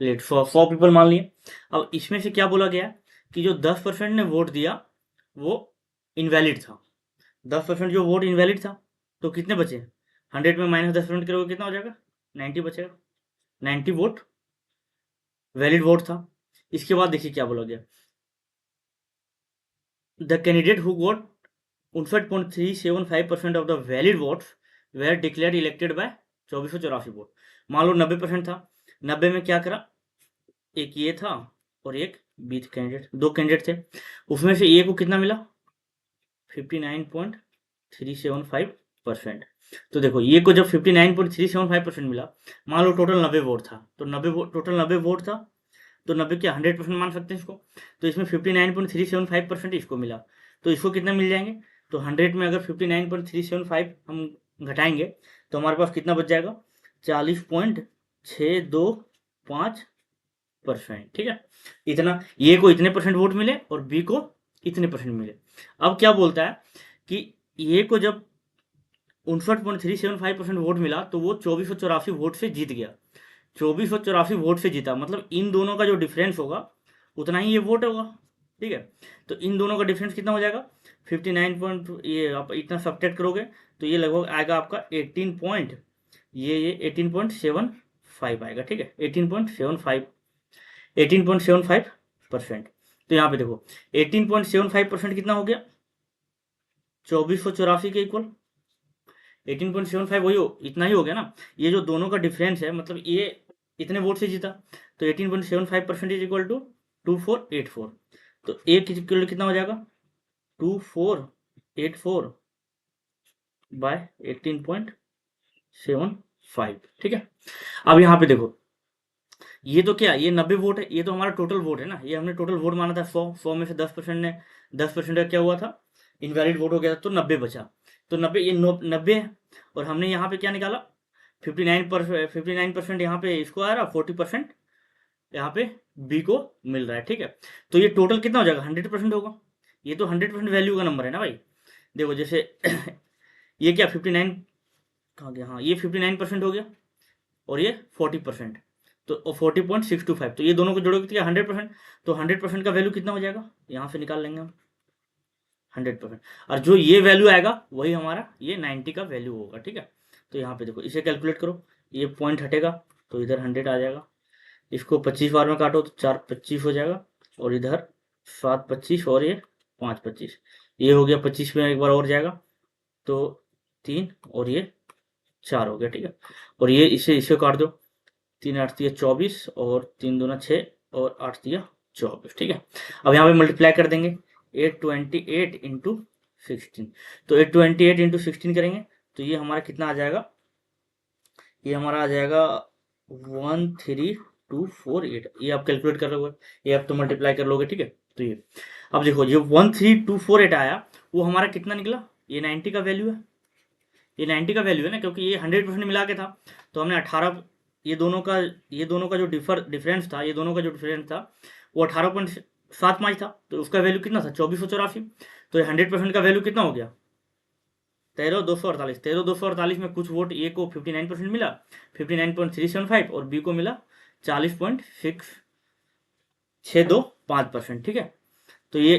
लेट 100 पीपल मान लिए। अब इसमें से क्या बोला गया कि जो 10% ने वोट दिया वो इनवैलिड था। 10% जो वोट इनवैलिड था, तो कितने बचे? 100 में -10% करोगे कितना हो जाएगा? 90 बचेगा। 90 वोट वैलिड वोट था। इसके बाद देखिए क्या बोला गया, the candidate who got 59.375% of the valid votes were declared elected by 2484 vote. मान लो 90% था, 90 में क्या करा, एक ये था और एक बी कैंडिडेट, दो कैंडिडेट थे, उसमें से ए को कितना मिला? 59.375%। तो देखो ये को जब 59.375% मिला, मान लो टोटल 90 वोट था, तो 90 वोट था, तो 90 क्या 100% मान सकते हैं इसको। तो इसमें 59.375% इसको मिला, तो इसको कितना मिल जाएंगे? तो 100 में अगर 59.375 हम घटाएंगे तो हमारे पास कितना बच जाएगा? 40.625%, ठीक है। इतना ए को इतने परसेंट वोट मिले और बी को इतने परसेंट मिले। अब क्या बोलता है कि ए को जब 59.375% वोट मिला तो वो 2484 वोट से जीत गया। 2484 वोट से जीता, मतलब इन दोनों का जो डिफरेंस होगा उतना ही ये वोट होगा, ठीक है। तो इन दोनों का डिफरेंस कितना हो जाएगा? 59 पॉइंट, ये आप इतना सब्ट्रैक्ट करोगे तो ये लगभग आएगा आपका 18 पॉइंट, ये 18.75 आएगा, ठीक है। 18.75%। तो यहाँ पे देखो 18.75% कितना हो गया? 2484 के इक्वल 18.75, वही इतना ही हो गया ना। ये जो दोनों का डिफरेंस है, मतलब ये इतने वोट से जीता, तो 18.75% इज इक्वल टू 2484। तो एक इक्वल कितना हो जाएगा? 2484 बाय 18.75, ठीक है। अब यहाँ पे देखो ये तो क्या, ये 90 वोट है, ये तो हमारा टोटल वोट है ना, ये हमने टोटल वोट माना था 100 में से 10% ने 10% का क्या हुआ था, इनवैलिड वोट हो गया था, तो 90 बचा। तो 90 ये 90 है, और हमने यहाँ पे क्या निकाला 59% यहाँ पे इसको आ रहा, 40% यहाँ पे बी को मिल रहा है, ठीक है। तो ये टोटल कितना हो जाएगा? 100% होगा। ये तो 100% वैल्यू का नंबर है ना भाई। देखो जैसे ये क्या 59 कहाँ गया, हाँ ये 59% हो गया और ये 40%, तो 40.625, तो ये दोनों को जोड़ोगे तो क्या 100%। तो 100% का वैल्यू कितना हो जाएगा? यहाँ से निकाल लेंगे हम 100%, और जो ये वैल्यू आएगा वही हमारा ये 90 का वैल्यू होगा, ठीक है। तो यहाँ पे देखो इसे कैलकुलेट करो, ये पॉइंट हटेगा तो इधर 100 आ जाएगा, इसको 25 बार में काटो तो 4 25 हो जाएगा, और इधर 7 25 और ये 5 25, ये हो गया 25 में एक बार और जाएगा तो 3 और ये 4 हो गया, ठीक है। और ये इसे काट दो, 3 8 दिया 24 और 3 दूना 6 और 8 दिया 24, ठीक है। अब यहाँ पे मल्टीप्लाई कर देंगे 828 इंटू 16, तो 828 इंटू 16 करेंगे तो ये हमारा कितना आ जाएगा? ये हमारा आ जाएगा 13248, ये आप कैलकुलेट कर लोगे, ये आप तो मल्टीप्लाई कर लोगे, ठीक है। तो ये अब देखो ये 13248 आया, वो हमारा कितना निकला? ये 90 का वैल्यू है, ये 90 का वैल्यू है ना, क्योंकि ये 100% मिला के था। तो हमने 18, ये दोनों का जो डिफरेंस था, ये दोनों का जो डिफरेंस था वो 18.75 था, तो उसका वैल्यू कितना था? 2484। तो ये 100% का वैल्यू कितना हो गया? 13,248। 13,248 में कुछ वोट ए को 59% मिला, 59.375, और बी को मिला 40.625%, ठीक है। तो ये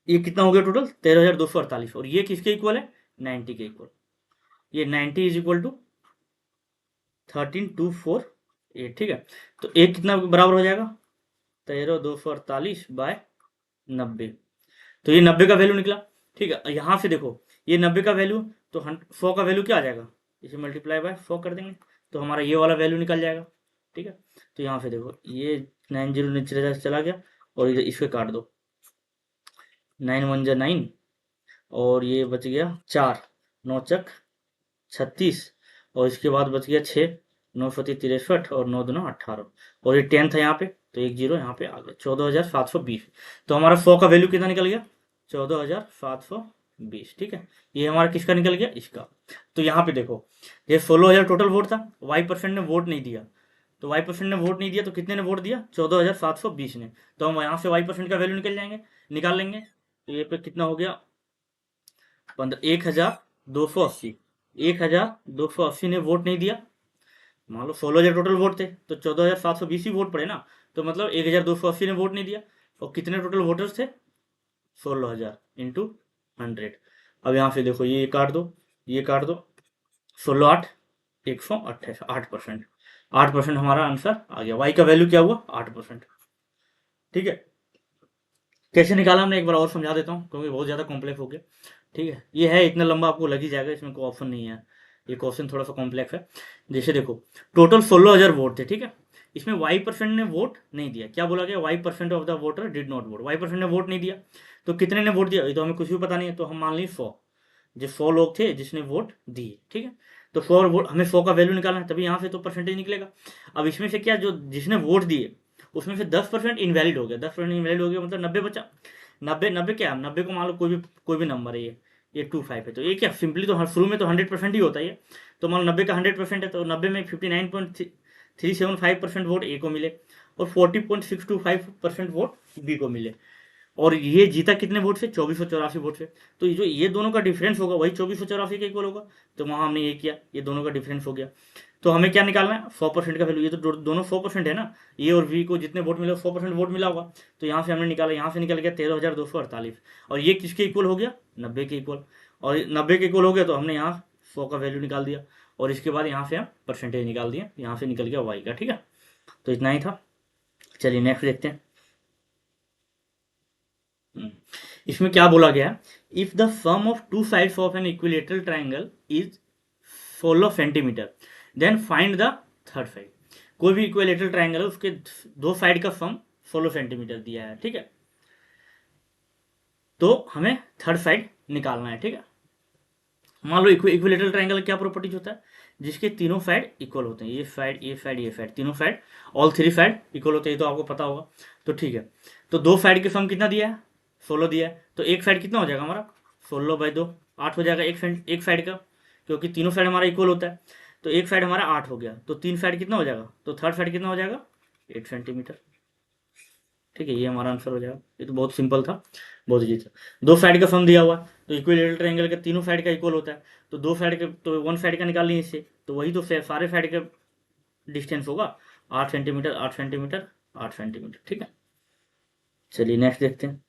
कितना हो गया टोटल? 13,248, और ये किसके इक्वल है? 90 के इक्वल। ये 90 इज इक्वल टू 13,248, ठीक है। तो एक कितना बराबर हो जाएगा? 13,248 बाय 90, तो ये 90 का वैल्यू निकला, ठीक है। यहाँ से देखो ये 90 का वैल्यू, तो 100 का वैल्यू क्या आ जाएगा? इसे मल्टीप्लाई बाय 100 कर देंगे तो हमारा ये वाला वैल्यू निकल जाएगा, ठीक है। तो यहाँ से देखो ये 90 नीचे चला गया और इधर इसको काट दो, 9 1 जा 9, और ये बच गया 4, 9 चक 36, और इसके बाद बच गया 6, 9 फती 63 और 9 दूना 18, और ये 10 था यहाँ पे, तो एक जीरो यहाँ पे आ गया, 14,720। तो हमारा 100 का वैल्यू कितना निकल गया, 14,720। ठीक है, ये हमारा किसका निकल गया, इसका। तो यहाँ पे देखो, ये 16,000 टोटल वोट था, Y% ने वोट नहीं दिया, तो Y% ने वोट नहीं दिया, तो कितने ने वोट दिया, 14,720 ने। तो हम यहाँ से Y% का वैल्यू निकाल लेंगे। तो ये पे कितना हो गया, 1,280। 1,280 ने वोट नहीं दिया, मान लो 16,000 टोटल वोट थे, तो 14,720 ही वोट पड़े ना, तो मतलब 1,280 ने वोट नहीं दिया। और कितने टोटल वोटर्स थे, 16,000 इंटू 100। अब यहाँ से देखो, ये काट दो, ये काट दो, 16 8 128, 8%। 8% हमारा आंसर आ गया। वाई का वैल्यू क्या हुआ, 8%। ठीक है, कैसे निकाला हमने एक बार और समझा देता हूँ, क्योंकि बहुत ज़्यादा कॉम्प्लेक्स हो गया। ठीक है, ये है इतना लंबा, आपको लग ही जाएगा, इसमें कोई ऑप्शन नहीं है, ये क्वेश्चन थोड़ा सा कॉम्प्लेक्स है। जैसे देखो, टोटल 16,000 वोट थे, ठीक है, इसमें Y% ने वोट नहीं दिया। क्या बोला गया, Y% of the voter did not vote. Y% ने वोट नहीं दिया, तो कितने ने वोट दिया, ये तो हमें कुछ भी पता नहीं है, तो हम मान ली 100, जो 100 लोग थे जिसने वोट दिए। ठीक है, तो 100 वोट, हमें 100 का वैल्यू निकालना है, तभी यहाँ से तो परसेंटेज निकलेगा। अब इसमें से क्या, जो जिसने वोट दिए उसमें से 10% इनवैलिड हो गया, 10% इनवैलिड हो गया, मतलब 90 बचा। 90 90 क्या, 90 को मान लो कोई भी नंबर है, ये 25 है, तो ये क्या सिंपली तो शुरू में तो 100% ही होता है ये। तो मान लो 90 का 100% है, तो 90 में 59.375% वोट ए को मिले, और 40.625% वोट बी को मिले। और ये जीता कितने वोट से, 2484 वोट से। तो ये दोनों का डिफरेंस होगा, वही 2484 के इक्वल होगा। तो वहां हमने ये किया, ये दोनों का डिफरेंस हो गया। तो हमें क्या निकालना है, 100% का वैल्यू। ये तो दोनों 100% है ना, ये और वी को जितने वोट मिले 100% वोट मिला होगा। तो यहाँ से हमने निकाला, यहाँ से निकल गया 13,248, और ये किसके इक्वल हो गया, 90 के इक्वल। और 90 के इक्वल हो गया, तो हमने यहाँ 100 का वैल्यू निकाल दिया, और इसके बाद यहाँ से हम परसेंटेज निकाल दिया, यहाँ से निकल गया वाई का। ठीक है, तो इतना ही था। चलिए नेक्स्ट देखते हैं। इसमें क्या बोला गया, if the sum of two sides of an equilateral triangle is 16 centimetre, then find the third side. कोई भी इक्विलेटरल ट्राइंगल है, उसके दो साइड का सम 16 सेंटीमीटर दिया है। ठीक है, तो हमें थर्ड साइड निकालना है। ठीक है, मान लो इक्विलेटरल ट्राइंगल क्या प्रॉपर्टीज होता है, जिसके तीनों साइड इक्वल होते हैं, ये साइड ये साइड ये साइड, तीनों side, all three side equal होते हैं, तो आपको पता होगा। तो ठीक है, तो दो साइड के सम कितना दिया है, 16 दिया है, तो एक साइड कितना हो जाएगा हमारा, 16/2, 8 हो जाएगा एक साइड का, क्योंकि तीनों साइड हमारा इक्वल होता है। तो एक साइड हमारा 8 हो गया, तो तीन साइड कितना हो जाएगा, तो थर्ड साइड कितना हो जाएगा, 8 सेंटीमीटर। ठीक है, ये हमारा आंसर हो जाएगा। ये तो बहुत सिंपल था, बहुत इजी था। दो साइड का सम दिया हुआ है, तो इक्विलेटरल ट्रायंगल के तीनों साइड का इक्वल होता है, तो दो साइड के, तो वन साइड का निकाल लेंगे इससे, तो वही तो सारे साइड का डिस्टेंस होगा, 8 सेंटीमीटर 8 सेंटीमीटर 8 सेंटीमीटर। ठीक है, चलिए नेक्स्ट देखते हैं।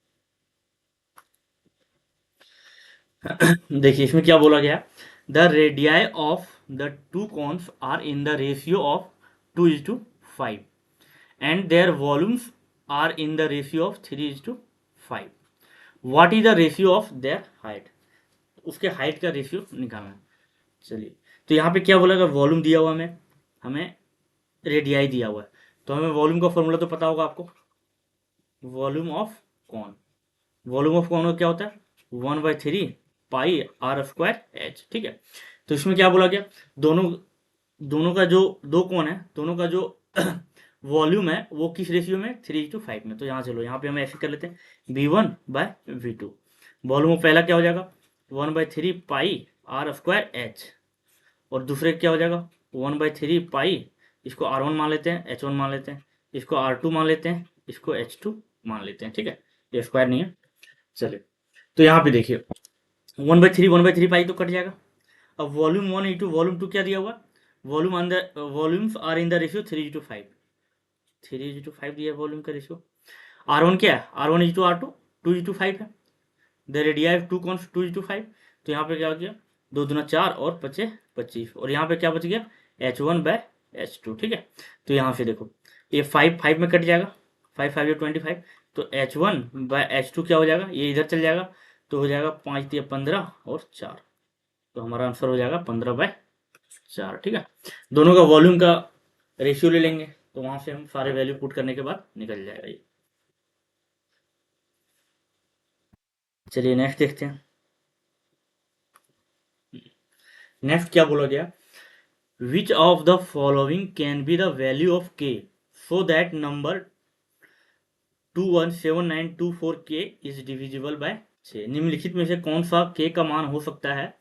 देखिए इसमें क्या बोला गया, the radii of the two cones are in the ratio of 2:5, and their volumes are in the ratio of 3:5। What is the ratio of their height, उसके हाइट का रेशियो निकालना है। चलिए, तो यहाँ पे क्या बोला, वॉल्यूम दिया हुआ हमें हमें रेडियाई दिया हुआ है, तो हमें वॉल्यूम का फॉर्मूला तो पता होगा आपको, volume of cone. Volume of cone क्या होता है, 1/3 पाई r² h। ठीक है, तो इसमें क्या बोला गया, दोनों दोनों का जो दो कौन है, दोनों का जो वॉल्यूम है वो किस रेशियो में, 3:5 में। तो यहाँ चलो, यहाँ पे हम ऐसे कर लेते हैं, V1/V2। वॉल्यूम पहला क्या हो जाएगा, 1/3 पाई r²h, और दूसरे क्या हो जाएगा, 1/3 पाई, इसको R1 मान लेते हैं, H1 मान लेते हैं, इसको R2 मान लेते हैं, इसको H2 मान लेते हैं। ठीक है, ये स्क्वायर नहीं है। चलिए, तो यहाँ पे देखिए, 1/3 पाई तो कट जाएगा। अब वॉल्यूम 1:2 वॉल्यूम 2 क्या दिया हुआ, volumes are in the ratio 3:5, 3:5 दिया है वॉल्यूम का रेशियो। R1 क्या है, R1:R2, 2:5 है। द रेडियाई टू कॉन्स 2:5, तो यहाँ पे क्या हो गया, 2 दूना 4 और 5 25, और यहाँ पे क्या बच गया, H1/H2। ठीक है, तो यहाँ से देखो, ये 5 में कट जाएगा, 5 5 25, तो H1/H2 क्या हो जाएगा, ये इधर चल जाएगा, तो हो जाएगा 5 × 15 और 4, तो हमारा आंसर हो जाएगा 15/4। ठीक है, दोनों का वॉल्यूम का रेशियो ले लेंगे, तो वहां से हम सारे वैल्यू पुट करने के बाद निकल जाएगा ये। चलिए नेक्स्ट देखते हैं। नेक्स्ट क्या बोला गया, which of the following can be the value of के सो दैट नंबर 217924 के इज डिविजिबल बाय 6। निम्नलिखित में से कौन सा के का मान हो सकता है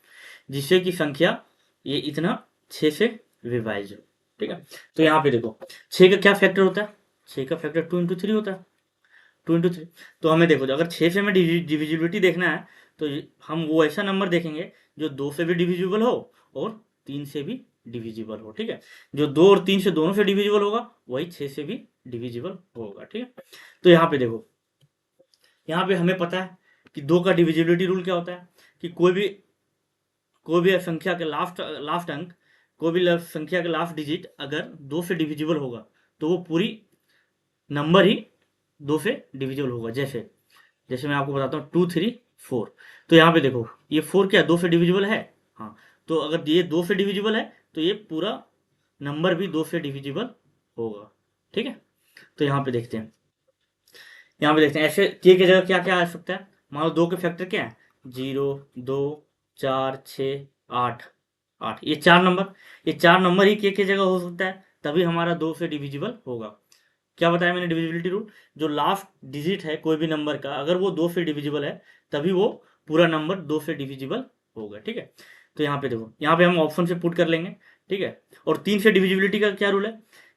जिससे कि संख्या ये इतना 6 से विभाज्य हो। ठीक है, तो यहाँ पे देखो 6 का क्या फैक्टर होता है, 6 का फैक्टर 2 इंटू 3 होता है, 2 इंटू 3। तो हमें देखो अगर 6 से हमें डिविजिबिलिटी देखना है तो हम वो ऐसा नंबर देखेंगे जो 2 से भी डिविजिबल हो और 3 से भी डिविजिबल हो। ठीक है, जो 2 और 3 से दोनों से डिविजिबल होगा वही 6 से भी डिविजिबल होगा। ठीक है, तो यहाँ पे देखो, यहाँ पे हमें पता है कि 2 का डिविजिबिलिटी रूल क्या होता है कि कोई भी संख्या के लास्ट लास्ट अंक, कोई भी संख्या के लास्ट डिजिट अगर 2 से डिविजिबल होगा तो वो पूरी नंबर ही 2 से डिविजिबल होगा। जैसे जैसे मैं आपको बताता हूँ 2 3 4। तो यहाँ पे देखो ये 4 क्या 2 से डिविजिबल है, हाँ, तो अगर ये 2 से डिविजिबल है तो ये पूरा नंबर भी 2 से डिविजिबल होगा। ठीक है, तो यहाँ पे देखते हैं, यहाँ पे देखते हैं ऐसे के की जगह क्या क्या आ सकता है। मान लो 2 के फैक्टर क्या है, 0 2 4 6 8 8, ये चार नंबर ही के जगह हो सकता है, तभी हमारा 2 से डिविजिबल होगा। क्या बताया मैंने डिविजिबिलिटी रूल, जो लास्ट डिजिट है कोई भी नंबर का अगर वो 2 से डिविजिबल है तभी वो पूरा नंबर 2 से डिविजिबल होगा। ठीक है, तो यहाँ पे देखो, यहाँ पे हम ऑप्शन से पुट कर लेंगे। ठीक है, और 3 से डिविजिबिलिटी का क्या रूल है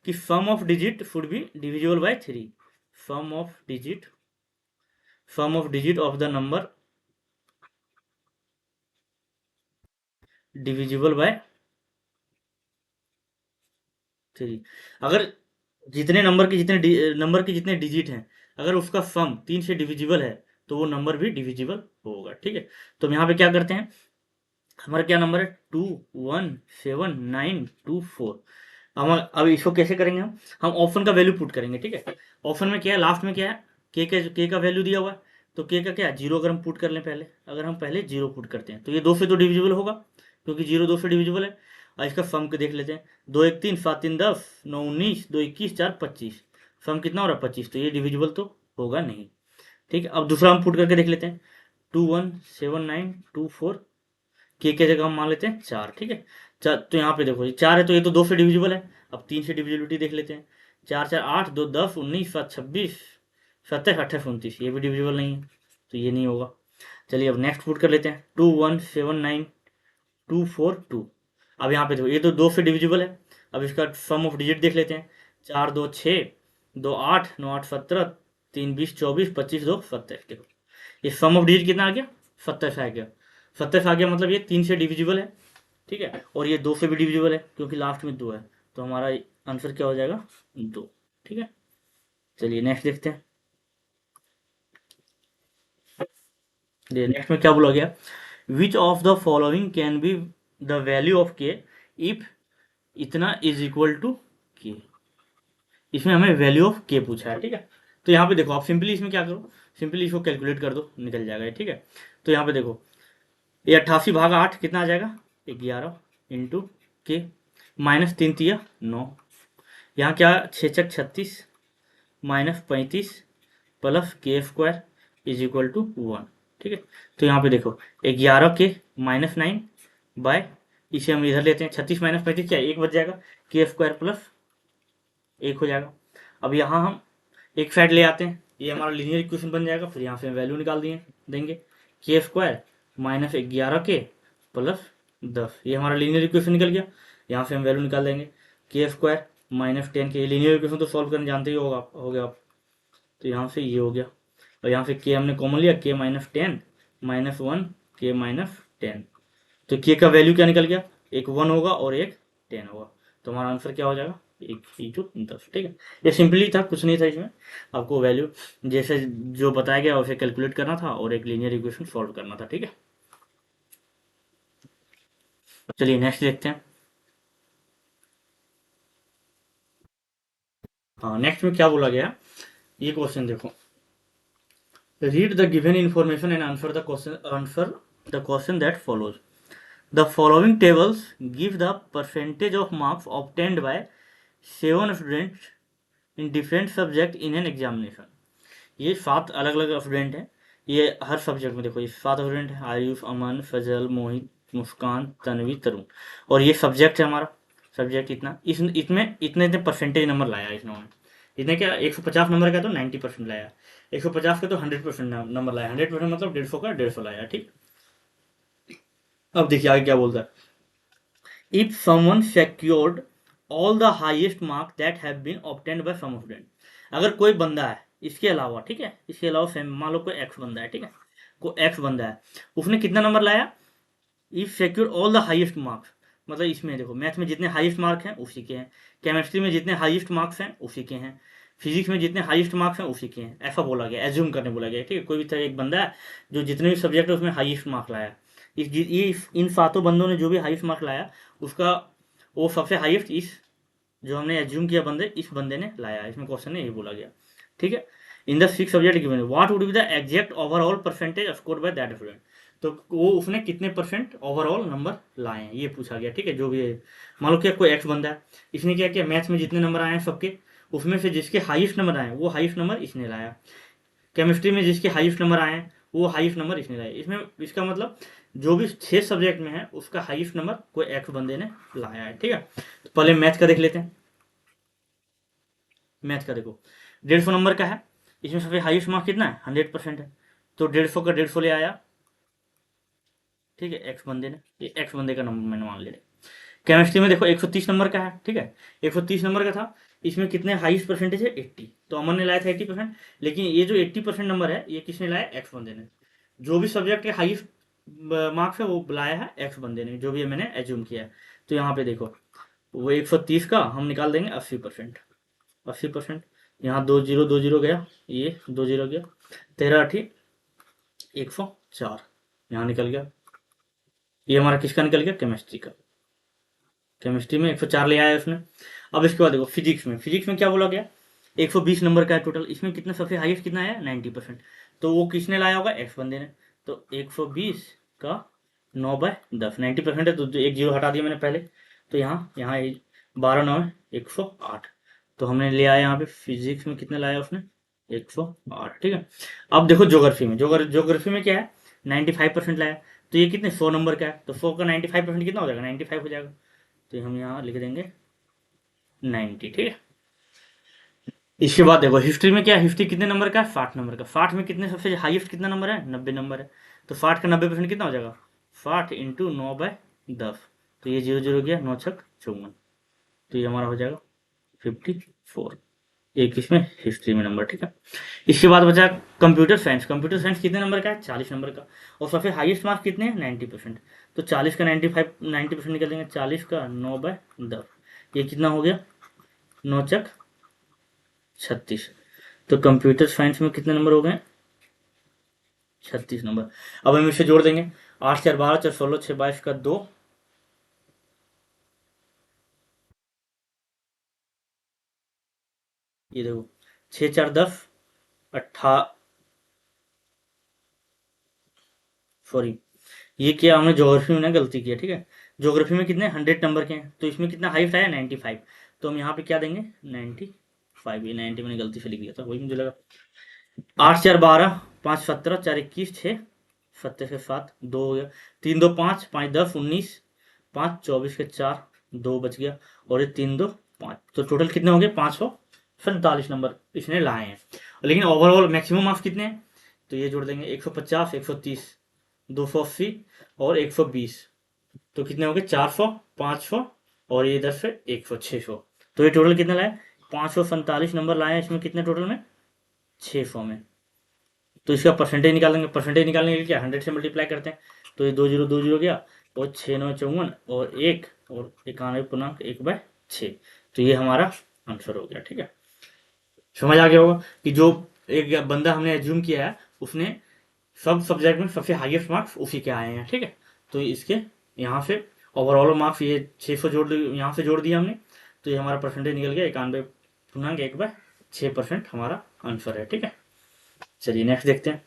कि sum of digit should be divisible by 3। Sum of digit of the number divisible by 3। अगर नंबर के जितने डिजिट हैं अगर उसका सम 3 से डिविजिबल है तो वो नंबर भी डिविजिबल होगा। ठीक है, तो हम यहाँ पे क्या करते हैं, हमारा क्या नंबर है 217924। हम अब इसको कैसे करेंगे, हम ऑप्शन का वैल्यू पुट करेंगे। ठीक है, ऑप्शन में क्या है, लास्ट में क्या है, के का वैल्यू दिया हुआ है, तो के का क्या है 0। अगर हम पुट कर लें पहले, अगर हम पहले 0 पुट करते हैं तो ये 2 से तो डिविजिबल होगा क्योंकि 0 2 से डिविजिबल है। और इसका सम के देख लेते हैं, 2 1 3 7 3 10 9 19 2 21 4 25, सम कितना हो रहा है 25, तो ये डिविजिबल तो होगा नहीं। ठीक है, अब दूसरा हम पुट करके देख लेते हैं 217924 के जगह हम मान लेते हैं 4। ठीक है, तो यहाँ पे देखो ये 4 है तो ये तो 2 से डिविजिबल है। अब 3 से डिविजिबिलिटी देख लेते हैं, 4 4 8 2 10 19 7 26 27 28 29, ये भी डिविजिबल नहीं है तो ये नहीं होगा। चलिए अब नेक्स्ट पुट कर लेते हैं 217924 अब यहाँ पे देखो ये तो 2 से डिविजिबल है। अब इसका सम ऑफ डिजिट देख लेते हैं, 4 2 6 2 8 9 8 17 3 20 24 25 2 27। देखो ये सम ऑफ डिजिट कितना आ गया, 27 आ गया। 27 आ गया मतलब ये 3 से डिविजिबल है। ठीक है, और ये 2 से भी डिविजिबल है क्योंकि लास्ट में 2 है, तो हमारा आंसर क्या हो जाएगा 2। ठीक है, चलिए नेक्स्ट देखते हैं। नेक्स्ट में क्या बोला गया, which of the following can be the value of के इफ इतना इज इक्वल टू के। इसमें हमें वैल्यू ऑफ के पूछा है। ठीक है, तो यहाँ पे देखो आप सिंपली इसमें क्या करो, सिंपली इसको कैलकुलेट कर दो, निकल जाएगा। ठीक है, तो यहाँ पे देखो ये 88 भाग 8 कितना आ जाएगा 11 इंटू के, माइनस 3 तिया 9, यहाँ क्या 6 छक 36 माइनस 35 प्लस के स्क्वायर इज इक्वल टू 1। ठीक है, तो यहाँ पे देखो 11 के माइनस 9 बाय, इसे हम इधर लेते हैं 36 माइनस 35 क्या 1 बच जाएगा, के स्क्वायर प्लस 1 हो जाएगा। अब यहाँ हम एक साइड ले आते हैं, ये हमारा लीनियर इक्वेशन बन जाएगा। फिर यहाँ से वैल्यू निकाल देंगे के स्क्वायर माइनस 11 के प्लस 10, ये हमारा लीनियर इक्वेशन निकल गया। यहाँ से हम वैल्यू निकाल देंगे के स्क्वायर माइनस 10 के, लीनियर इक्वेशन तो सॉल्व करने जानते ही हो गया आप, तो यहाँ से ये हो गया। और यहाँ से के हमने कॉमन लिया, के माइनस 10 माइनस 1 के माइनस 10, तो के का वैल्यू क्या निकल गया, एक 1 होगा और एक 10 होगा, तो हमारा आंसर क्या हो जाएगा 1/10। ठीक है, ये सिंपली था, कुछ नहीं था इसमें, आपको वैल्यू जैसे जो बताया गया उसे कैलकुलेट करना था और एक लीनियर इक्वेशन सॉल्व करना था। ठीक है, चलिए नेक्स्ट देखते हैं। हाँ, नेक्स्ट में क्या बोला गया, ये क्वेश्चन देखो, read the given information and answer the question that follows. The following tables give the percentage of marks obtained by 7 students in different subject in an examination. ये 7 अलग अलग स्टूडेंट हैं, ये हर सब्जेक्ट में देखो, ये 7 स्टूडेंट है, आयुष, अमन, फजल, मोहित, मुस्कान, तन्वी, तरुण, और ये सब्जेक्ट है हमारा। सब्जेक्ट इतना, इसमें इतने इतने परसेंटेज नंबर लाया इन्होंने। इतने क्या, 150 नंबर का तो 90% लाया, 150 का तो 100% नंबर लाया, 100% मतलब 150 का 150 लाया, ठीक। अब देखिए आगे क्या बोलता है, if someone secured all the highest mark that have been obtained by some student, अगर कोई बंदा है इसके अलावा, ठीक है, इसके अलावा मान लो कोई एक्स बंदा है, ठीक है, कोई एक्स बंदा है, उसने कितना नंबर लाया, if secure all the highest marks, मतलब इसमें देखो मैथ में जितने हाईएस्ट मार्क हैं उसी के हैं, केमिस्ट्री में जितने हाईएस्ट मार्क्स हैं उसी के हैं, फिजिक्स में जितने हाईएस्ट मार्क्स हैं उसी के हैं, ऐसा बोला गया, एज्यूम करने बोला गया, ठीक है। कोई भी तरह एक बंदा है जो जितने भी सब्जेक्ट है उसमें हाईएस्ट मार्क लाया, इन 7 बंदों ने जो भी हाईएस्ट मार्क लाया उसका वो सबसे हाईएस्ट इस जो हमने एज्यूम किया बंदे, इस बंदे ने लाया, इसमें क्वेश्चन में यही बोला गया, ठीक है। In the 6 subject given what would be the exact overall percentage scored by that student, तो वो उसने कितने परसेंट ओवरऑल नंबर लाए हैं ये पूछा गया, ठीक है। जो भी है, मान लो क्या कोई एक्स बंदा है, इसने क्या किया, मैथ्स में जितने नंबर आए हैं सबके, उसमें से जिसके हाईएस्ट नंबर आए वो हाईएस्ट नंबर इसने लाया, केमिस्ट्री में जिसके हाईएस्ट नंबर आए हैं वो हाईएस्ट नंबर इसने लाया, इसमें इसका मतलब जो भी 6 सब्जेक्ट में है उसका हाईएस्ट नंबर कोई एक्स बंदे ने लाया है, ठीक है। तो पहले मैथ का देख लेते हैं। मैथ का देखो 150 नंबर का है, इसमें सबसे हाईएस्ट मार्क्स कितना है, 100% है, तो 150 का 150 ले आया, ठीक है, एक्स बंदे ने, ये एक्स बंदे का नंबर मैंने मान लिया। केमिस्ट्री में देखो 130 नंबर का है, ठीक है, 130 नंबर का था, इसमें कितने हाईएस्ट परसेंटेज है, 80, तो अमन ने लाया था 80%, लेकिन ये जो 80% नंबर है ये किसने लाया, एक्स बंदे ने। जो भी सब्जेक्ट के हाईएस्ट मार्क्स है वो लाया है एक्स बंदे ने, जो भी मैंने एज्यूम किया है। तो यहाँ पे देखो वो 130 का हम निकाल देंगे 80%, 80%, यहाँ 2 0 गया, ये 2 0 गया, 13 8 104, यहाँ निकल गया, ये हमारा किसका निकल गया, केमिस्ट्री का। केमिस्ट्री में 104 ले आया उसने। अब इसके बाद देखो फिजिक्स में क्या बोला गया, 120 नंबर का है टोटल, इसमें कितना सबसे हाईएस्ट कितना है, 90%, तो वो किसने लाया होगा, एक्स बंदे ने। तो 120 का 9/10, 90% है, तो एक जीरो हटा दिया मैंने पहले, तो यहाँ यहाँ 12 9 108, तो हमने ले आया यहाँ पे फिजिक्स में कितने लाया उसने, 108, ठीक है। अब देखो ज्योग्राफी में क्या है, 95% लाया, तो ये कितने 100 नंबर का है, तो 100 का 95% कितना हो जाएगा, 95 हो जाएगा, तो हम यहाँ लिख देंगे 90, ठीक है। इसके बाद देखो हिस्ट्री में क्या है, हिस्ट्री कितने नंबर का है, 60 नंबर का, 60 में कितने सबसे हाईएस्ट कितना नंबर है, 90 नंबर है, तो 60 का 90% कितना हो जाएगा, 60 इंटू 9/10, तो ये 0 0 गया, 9 6 54, तो ये हमारा हो जाएगा 54, एक इसमें हिस्ट्री में नंबर, ठीक है। इसके बाद बचा कंप्यूटर साइंस कितने नंबर का है, 40 नंबर का, और सबसे हाईएस्ट मार्क्स कितने हैं, 90%, तो 40 का 90% निकल देंगे, 40 का 9/10, ये कितना हो गया, 9 चक 36, तो कंप्यूटर साइंस में कितने नंबर हो गए, 36 नंबर। अब हम इसे जोड़ देंगे, 8 4 12 4 16 6 22 का 2, ये देखो 6 4 10 सॉरी, ये क्या हमने ज्योग्राफी में ना गलती की है, ठीक है। ज्योग्राफी में कितने 100 नंबर के हैं, तो इसमें कितना हाइस्ट आया 95, तो हम यहाँ पे क्या देंगे 95, ये 90 मैंने गलती से लिख दिया था, वही मुझे लगा। 8 4 12 5 17 4 21 6 27 के 7 2 हो गया, 3 2 5 5 10 19 5 24 के 4 2 बच गया, और ये 3 2 5, तो टोटल कितने हो गए 547 नंबर इसने लाए हैं। लेकिन ओवरऑल मैक्सिमम मार्क्स कितने हैं, तो ये जोड़ देंगे 150 130 280 और 120, तो कितने हो गए 400 500, और ये इधर से 100 600, तो ये टोटल कितने लाए 547 नंबर लाए हैं इसमें, कितने टोटल में 600 में। तो इसका परसेंटेज निकालेंगे, परसेंटेज निकालने के लिए क्या 100 से मल्टीप्लाई करते हैं, तो ये 2 0 गया, और 6 9 54 और 1 और 91.1/6, तो ये हमारा आंसर हो गया, ठीक है। समझ आ गया होगा कि जो एक बंदा हमने एज्यूम किया है उसने सब सब्जेक्ट में सबसे हाईएस्ट मार्क्स उसी के आए हैं, ठीक है। तो इसके यहाँ से ओवरऑल मार्क्स ये 600 जोड़ यहाँ से जोड़ दिया हमने, तो ये हमारा परसेंटेज निकल गया 91.1/6% हमारा आंसर है, ठीक है। चलिए नेक्स्ट देखते हैं।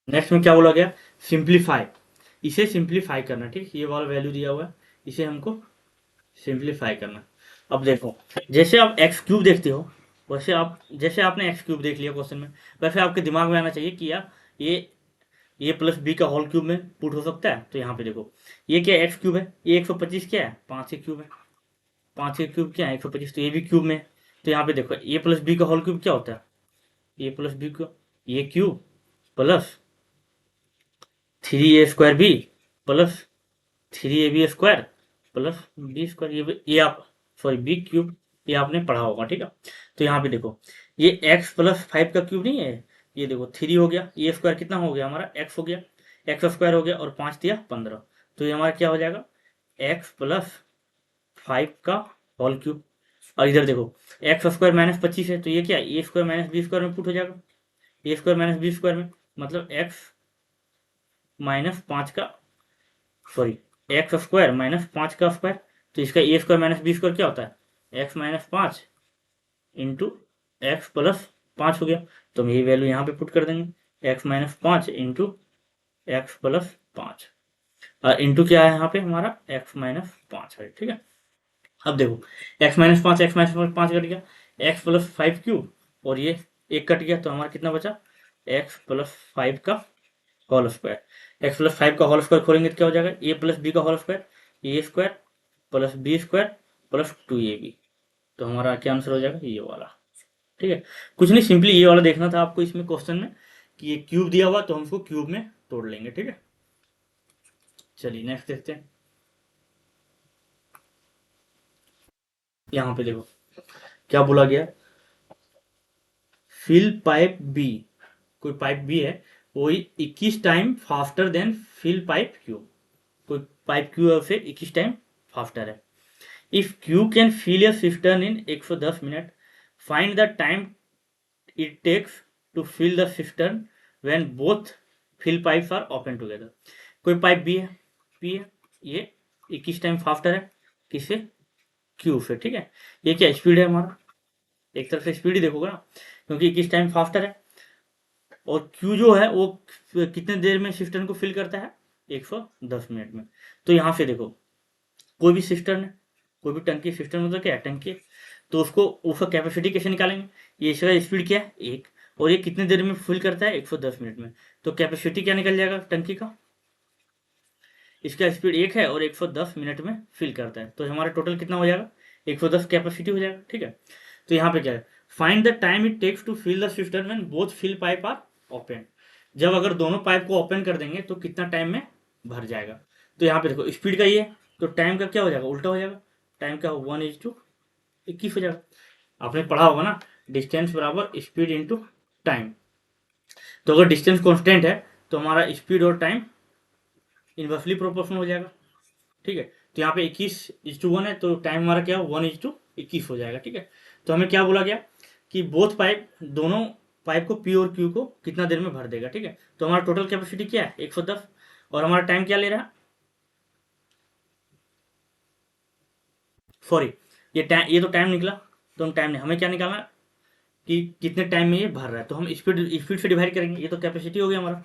नेक्स्ट में क्या बोला गया, सिंप्लीफाई, इसे सिंप्लीफाई करना, ठीक, ये वाला वैल्यू दिया हुआ है, इसे हमको सिंप्लीफाई करना। अब देखो जैसे आप एक्स क्यूब देखते हो, वैसे आप जैसे आपने एक्स क्यूब देख लिया क्वेश्चन में, वैसे आपके दिमाग में आना चाहिए कि यार ये प्लस बी का होल क्यूब में पुट हो सकता है। तो यहाँ पे देखो ये क्या एक्स क्यूब है, ये 125 क्या है, 5 के क्यूब है, 5 के क्यूब क्या है 125, तो ये भी क्यूब में है। तो यहाँ पे देखो ए प्लस बी का होल क्यूब क्या होता है, ए प्लस बी का ये cube plus 3a² b plus 3ab² plus b², ये आप सॉरी बी क्यूब, ये आपने पढ़ा होगा, ठीक है। तो यहाँ पे देखो ये x प्लस 5 का क्यूब नहीं है, ये देखो 3 हो गया, ए स्क्वायर कितना हो गया हमारा x हो गया, x² हो गया, और 5 दिया 15, तो ये हमारा क्या हो जाएगा x प्लस 5 का होल क्यूब। और इधर देखो x² माइनस 25 है, तो ये क्या a² माइनस b² में पुट हो जाएगा, a² माइनस b² में, मतलब x माइनस 5 का सॉरी x² माइनस 5 का स्क्वायर, तो इसका a² माइनस b² क्या होता है x minus 5 into x plus 5 हो गया। तो हम यही वैल्यू यहाँ पे पुट कर देंगे, x minus 5 into x plus 5, और इंटू क्या है यहाँ पे हमारा x माइनस 5 है, ठीक है। अब देखो x माइनस 5 कट गया, x प्लस 5 क्यूब, और ये एक कट गया, तो हमारा कितना बचा x प्लस 5 का होल स्क्वायर। एक्स प्लस 5 का होल स्क्वायर खोलेंगे तो क्या हो जाएगा ए प्लस बी का whole square, a² plus b² plus 2ab, तो हमारा क्या आंसर हो जाएगा ये वाला, ठीक है। कुछ नहीं, सिंपली ये वाला देखना था आपको इसमें क्वेश्चन में कि ये क्यूब दिया हुआ तो हम उसको क्यूब में तोड़ लेंगे, ठीक है। चलिए नेक्स्ट देखते हैं। यहाँ पे देखो क्या बोला गया, फिल पाइप बी, कोई पाइप बी है वो 21 time faster than fill pipe Q, कोई पाइप क्यू से 21 टाइम फास्टर है। If Q can fill a cistern in 110 minute, find the time it takes to fill the cistern when both fill pipes are open together. कोई पाइप बी है, पी है, ये 21 टाइम फास्टर है किससे, क्यू से, ठीक है। ये क्या स्पीड है हमारा, एक तरफ से स्पीड ही देखोगे ना, क्योंकि 21 टाइम फास्टर है, और क्यू जो है वो कितने देर में सिस्टर्न को फिल करता है 110 मिनट में। तो यहाँ से देखो कोई भी सिस्टर्न है, कोई भी टंकी, सिस्टर्न मतलब क्या है टंकी, तो उसका कैपेसिटी कैसे निकालेंगे, ये इसका स्पीड क्या है 1, और ये कितने देर में फिल करता है 110 मिनट में, तो कैपेसिटी क्या निकल जाएगा टंकी का, इसका स्पीड 1 है और 110 मिनट में फिल करता है, तो हमारा टोटल कितना हो जाएगा 110 कैपेसिटी हो जाएगा, ठीक है। तो यहाँ पे क्या है, find the time it takes to fill the cistern when both fill pipe are open, जब अगर दोनों पाइप को ओपन कर देंगे तो कितना टाइम में भर जाएगा। तो यहाँ पे देखो स्पीड का ये है, तो टाइम का क्या हो जाएगा उल्टा हो जाएगा, टाइम का 1:21 हो जाएगा। आपने पढ़ा होगा ना डिस्टेंस बराबर स्पीड इंटू टाइम, तो अगर डिस्टेंस कॉन्स्टेंट है तो हमारा स्पीड और टाइम इनवर्सली प्रोपोर्शनल हो जाएगा, ठीक है। तो यहाँ पे 21:1 है, तो टाइम हमारा क्या 1:21 हो जाएगा, ठीक है। तो हमें क्या बोला गया कि बोथ पाइप, दोनों पाइप को पी और क्यू को कितना देर में भर देगा, ठीक है। तो हमारा टोटल कैपेसिटी क्या है 110, और हमारा टाइम क्या ले रहा है, सॉरी ये तो टाइम निकला, तो हम टाइम नहीं, हमें क्या निकालना है कि कितने टाइम में ये भर रहा है, तो हम स्पीड से डिवाइड करेंगे, ये तो कैपेसिटी हो गया हमारा,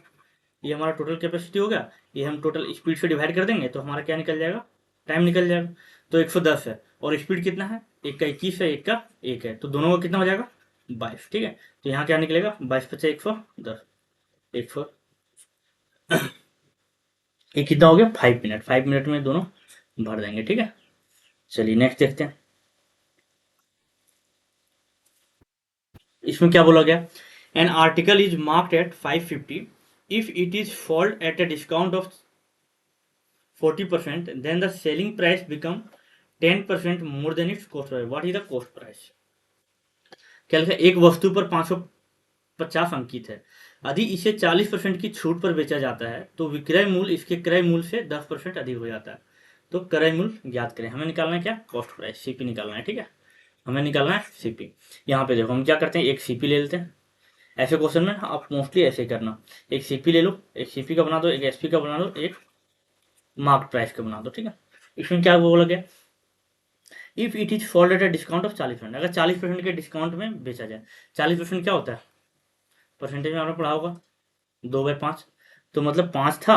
ये हमारा टोटल कैपेसिटी हो गया, ये हम टोटल स्पीड से डिवाइड कर देंगे तो हमारा क्या निकल जाएगा टाइम निकल जाएगा। तो 110 है और स्पीड कितना है, एक का 21 है, एक का 1 है, तो दोनों का कितना हो जाएगा 22, ठीक है। तो यहाँ क्या निकलेगा 22 × 110, 100, ये कितना हो गया 5 मिनट, 5 मिनट में दोनों भर देंगे, ठीक है। चलिए नेक्स्ट देखते हैं, इसमें क्या बोला गया, an article is marked at 550 if it is sold at a discount of 40%, then the selling price become 10% more than its cost price. What is the cost price? क्या लिखा है, एक वस्तु पर 550 अंकित है, यदि इसे 40% की छूट पर बेचा जाता है तो विक्रय मूल्य इसके क्रय मूल्य से 10% अधिक हो जाता है। तो क्रय मूल्य ज्ञात करें, हमें निकालना है क्या कॉस्ट प्राइस, सीपी निकालना है, ठीक है। हमें निकालना है सीपी। यहाँ पे देखो हम क्या करते हैं, एक सीपी ले लेते हैं, ऐसे क्वेश्चन में आप मोस्टली ऐसे करना, एक सीपी ले लो, एक सीपी का बना दो, एक एसपी का बना दो, एक मार्क प्राइस का बना दो, ठीक है। इसमें क्या बोला गया, if it is sold at a discount of 40%, अगर 40% के डिस्काउंट में बेचा जाए, 40% क्या होता है परसेंटेज में आपने पढ़ा होगा 2/5, तो मतलब 5 था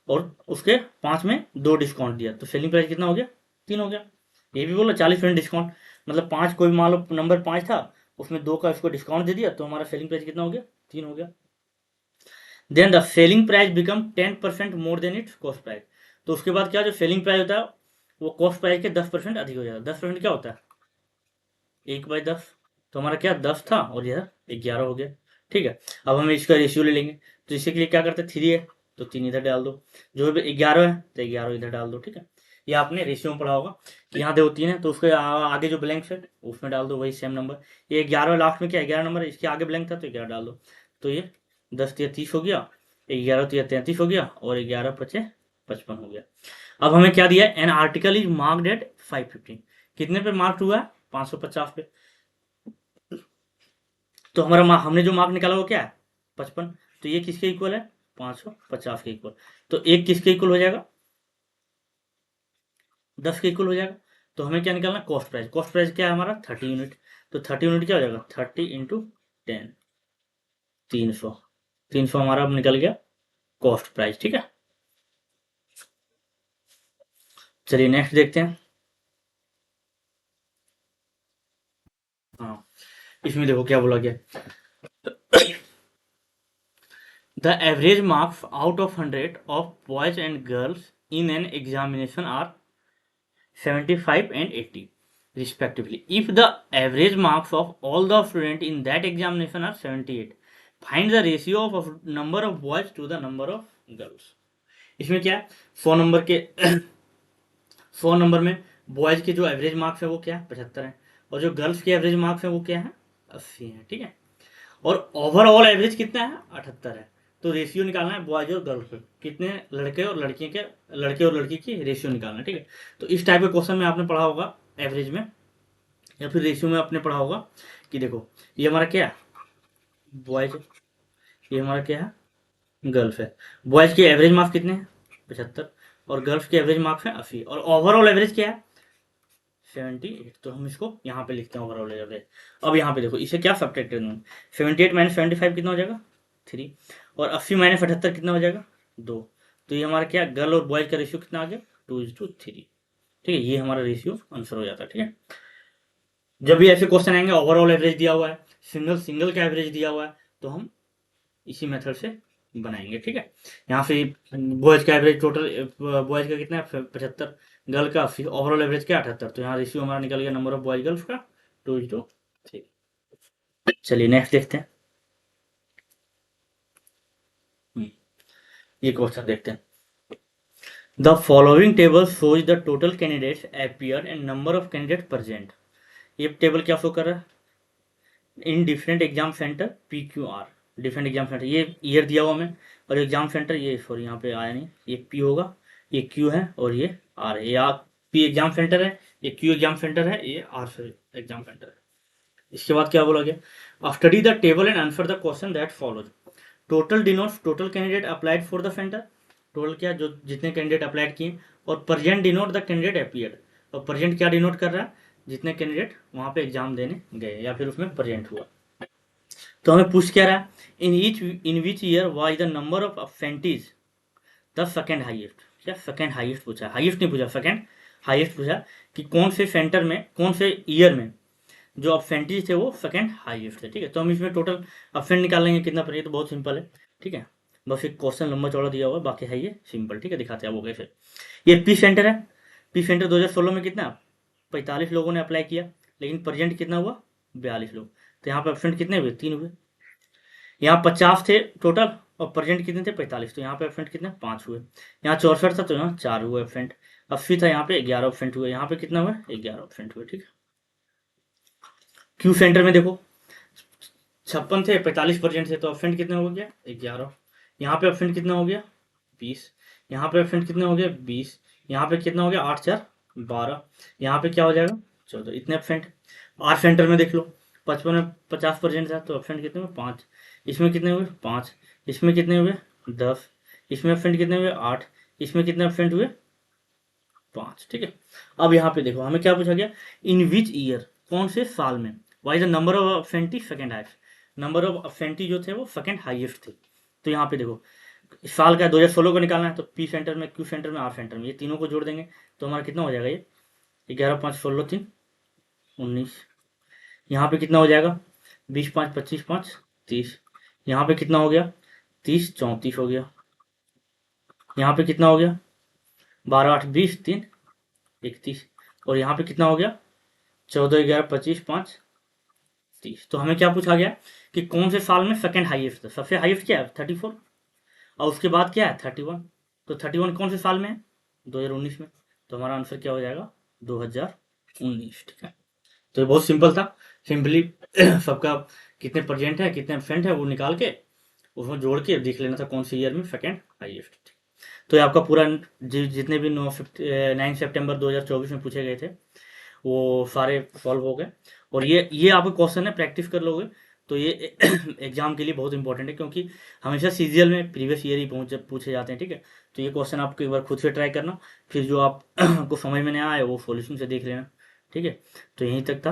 और उसके 5 में 2 डिस्काउंट दिया, तो सेलिंग प्राइस कितना हो गया 3 हो गया। ये भी बोला 40% डिस्काउंट, मतलब 5, कोई मान लो नंबर 5 था उसमें 2 का इसको डिस्काउंट दे दिया तो हमारा सेलिंग प्राइस कितना हो गया, 3 हो गया। Then the selling price become 10% more than its cost price. तो उसके बाद क्या, जो सेलिंग प्राइस होता है वो कॉस्ट प्राइस के 10% अधिक हो जाता है। 10% क्या होता है, 1/10। तो हमारा क्या 10 था और यह 11 हो गया। ठीक है, अब हम इसका रेशियो ले लेंगे। तो इसके लिए क्या करते हैं, 3 है तो 3 इधर डाल दो, जो भी 11 है तो 11 इधर डाल दो। ठीक है, ये आपने रेशियो में पढ़ा होगा कि यहाँ देखो 3 है तो उसके आगे जो ब्लैंक है उसमें डाल दो वही सेम नंबर। ये 11 लास्ट में क्या 11 नंबर है, इसके आगे ब्लैंक था तो 11 डाल दो। तो ये 10 या 30 हो गया, 11 तो 33 हो गया और 11 पचे 55 हो गया। अब हमें क्या दिया, an article is marked at 515। कितने पे मार्क हुआ है, 550 पे। तो हमारा हमने जो मार्क निकाला वो क्या है, 55। तो ये किसके इक्वल है, 550 के इक्वल। तो एक किसके इक्वल हो जाएगा, 10 के इक्वल हो जाएगा। तो हमें क्या निकालना, कॉस्ट प्राइस। कॉस्ट प्राइस क्या है हमारा, 30 यूनिट। तो 30 यूनिट क्या हो जाएगा, 30 इंटू 10, 300। 300 हमारा अब निकल गया कॉस्ट प्राइस। ठीक है, चलिए नेक्स्ट देखते हैं। हाँ, इसमें देखो क्या बोला गया, the average marks out of 100 of boys and girls in an examination are 75 and 80 respectively. If the average marks of all the students in that examination are 78, find the ratio of number of boys to the number of girls. इसमें क्या है, 100 नंबर के 100 नंबर में बॉयज के जो एवरेज मार्क्स है वो क्या है, 75 है। और जो गर्ल्स के एवरेज मार्क्स है वो क्या है, 80 है। ठीक है, और ओवरऑल एवरेज कितना है, 78 है। तो रेशियो निकालना है बॉयज और गर्ल्स पे, कितने लड़के और लड़की के, लड़के और लड़की की रेशियो निकालना है। ठीक है, तो इस टाइप के क्वेश्चन में आपने पढ़ा होगा एवरेज में या फिर रेशियो में आपने पढ़ा होगा कि देखो ये हमारा क्या है, बॉयज, ये हमारा क्या है, गर्ल्स है। बॉयज के एवरेज मार्क्स कितने हैं, 75, और गर्ल्स के एवरेज मार्क्स हैं 80, और ओवरऑल एवरेज क्या है, 78। तो हम इसको यहाँ पे लिखते हैं ओवरऑल एवरेज। अब यहाँ पे देखो इसे क्या सब्ट्रैक्ट करना है, 78 माइनस 75 कितना हो जाएगा, 3, और 80 माइनस 78 कितना हो जाएगा, 2। तो ये हमारा क्या, गर्ल और बॉयज का रेशियो कितना आ गया, 2:3। ठीक है, ये हमारा रेशियो आंसर हो जाता है। ठीक है, जब भी ऐसे क्वेश्चन आएंगे ओवरऑल एवरेज दिया हुआ है, सिंगल सिंगल का एवरेज दिया हुआ है, तो हम इसी मेथड से बनाएंगे। ठीक है, यहाँ से बॉयज का एवरेज टोटल, बॉयज का कितना है 75, गर्ल का 80, ओवरऑल एवरेज क्या 78। तो यहाँ रेशियो हमारा निकल गया नंबर ऑफ बॉयज गर्ल्स का 2:3। चलिए नेक्स्ट देखते हैं। ये क्वेश्चन देखते हैं। The following table shows the total candidates appear and number of candidate present. ये टेबल क्या शो कर रहा है, in different exam centre PQR, different exam centre, ये ईयर दिया हुआ हमें, और एग्जाम सेंटर ये सॉरी यहाँ पे आया नहीं, ये P होगा, ये Q है और ये R है। ये P एग्जाम सेंटर है, ये Q एग्जाम सेंटर है, ये R एग्जाम सेंटर है। इसके बाद क्या बोला गया, study the table and answer the question that follows. Total denotes total candidate applied for the centre. Total क्या, जो जितने कैंडिडेट अप्लाइड किए, और present denote the candidate appeared. और प्रेजेंट क्या डिनोट कर रहा है, जितने कैंडिडेट वहां पे एग्जाम देने गए या फिर उसमें प्रेजेंट हुआ। तो हमें पूछ क्या रहा है, in which year was the number of absentees the second highest. क्या सेकेंड हाईएस्ट पूछा, हाईएस्ट नहीं पूछा, सेकेंड हाईएस्ट पूछा कि कौन से सेंटर में, कौन से ईयर में जो अब्सेंटीज थे वो सेकेंड हाईएस्ट थे। ठीक है, तो हम इसमें टोटल अब्सेंट निकाल लेंगे कितना पड़ेगा, तो बहुत सिंपल है। ठीक है, बस एक क्वेश्चन लंबा चौड़ा दिया हुआ है, बाकी है ये सिंपल। ठीक है, दिखाते हैं वो कैसे। ये पी सेंटर है, पी सेंटर 2016 में कितना 45 लोगों ने अप्लाई किया, लेकिन प्रेजेंट कितना हुआ 42 लोग। तो यहाँ पे एब्सेंट कितने हुए, 3 हुए। यहाँ 50 थे टोटल और प्रेजेंट कितने थे 45, तो यहाँ पे एब्सेंट कितने 5 हुए। यहाँ 64 था तो यहाँ 4 हुए एब्सेंट। 80 था यहाँ पे 11 एब्सेंट हुए, यहाँ पे कितना हुआ 11 एब्सेंट हुए। ठीक है, क्यू सेंटर में देखो 56 थे, 45% थे, तो एब्सेंट कितना हो गया 11। यहाँ पे एब्सेंट कितना हो गया 20, यहाँ पे एब्सेंट कितना हो गया 20, यहाँ पे कितना हो गया 8 4 12, यहाँ पे क्या हो जाएगा 14, इतने एब्सेंट। आर सेंटर में देख लो 55 में 50% था तो एब्सेंट कितने हुए 5, इसमें कितने हुए 5, इसमें कितने हुए 10, इसमें एब्सेंट कितने हुए 8, इसमें कितने एब्सेंट हुए 5। ठीक है, अब यहाँ पे देखो हमें क्या पूछा गया, इन विच ईयर, कौन से साल में, why the number of absentee second highest. Number of absentee जो थे वो सेकेंड हाईएस्ट थे। तो यहाँ पे देखो इस साल का 2016 को निकालना है, तो पी सेंटर में, क्यू सेंटर में, आर सेंटर में, ये तीनों को जोड़ देंगे तो हमारा कितना हो जाएगा, ये 11 5 16 3 19, यहाँ पे कितना हो जाएगा, 20 5 25 5 30। यहाँ पे कितना हो गया, 30 34 हो गया। यहाँ पे कितना हो गया, 12 8 20 3 31। और यहाँ पे कितना हो गया, 14 11 25 5 30। तो हमें क्या पूछा गया कि कौन से साल में सेकंड हाईएस्ट था। सबसे हाईएस्ट क्या है, 34, और उसके बाद क्या है, 31। तो 31 कौन से साल में है, 2019 में। तो हमारा आंसर क्या हो जाएगा, 2019। ठीक है, तो ये बहुत सिंपल था। सिंपली सबका कितने परसेंट है, कितने परसेंट है, वो निकाल के उसमें जोड़ के देख लेना था कौन से ईयर में सेकंड हाईएस्ट। तो ये आपका पूरा जितने भी 9 सितंबर 2024 में पूछे गए थे वो सारे सॉल्व हो गए। और ये आपके क्वेश्चन है, प्रैक्टिस कर लोगे तो ये एग्जाम के लिए बहुत इंपॉर्टेंट है, क्योंकि हमेशा सीजीएल में प्रीवियस ईयर ही पूछे जाते हैं। ठीक है, तो ये क्वेश्चन आपको एक बार खुद से ट्राई करना, फिर जो आप को समझ में नहीं आए वो सॉल्यूशन से देख लेना। ठीक है, तो यहीं तक था।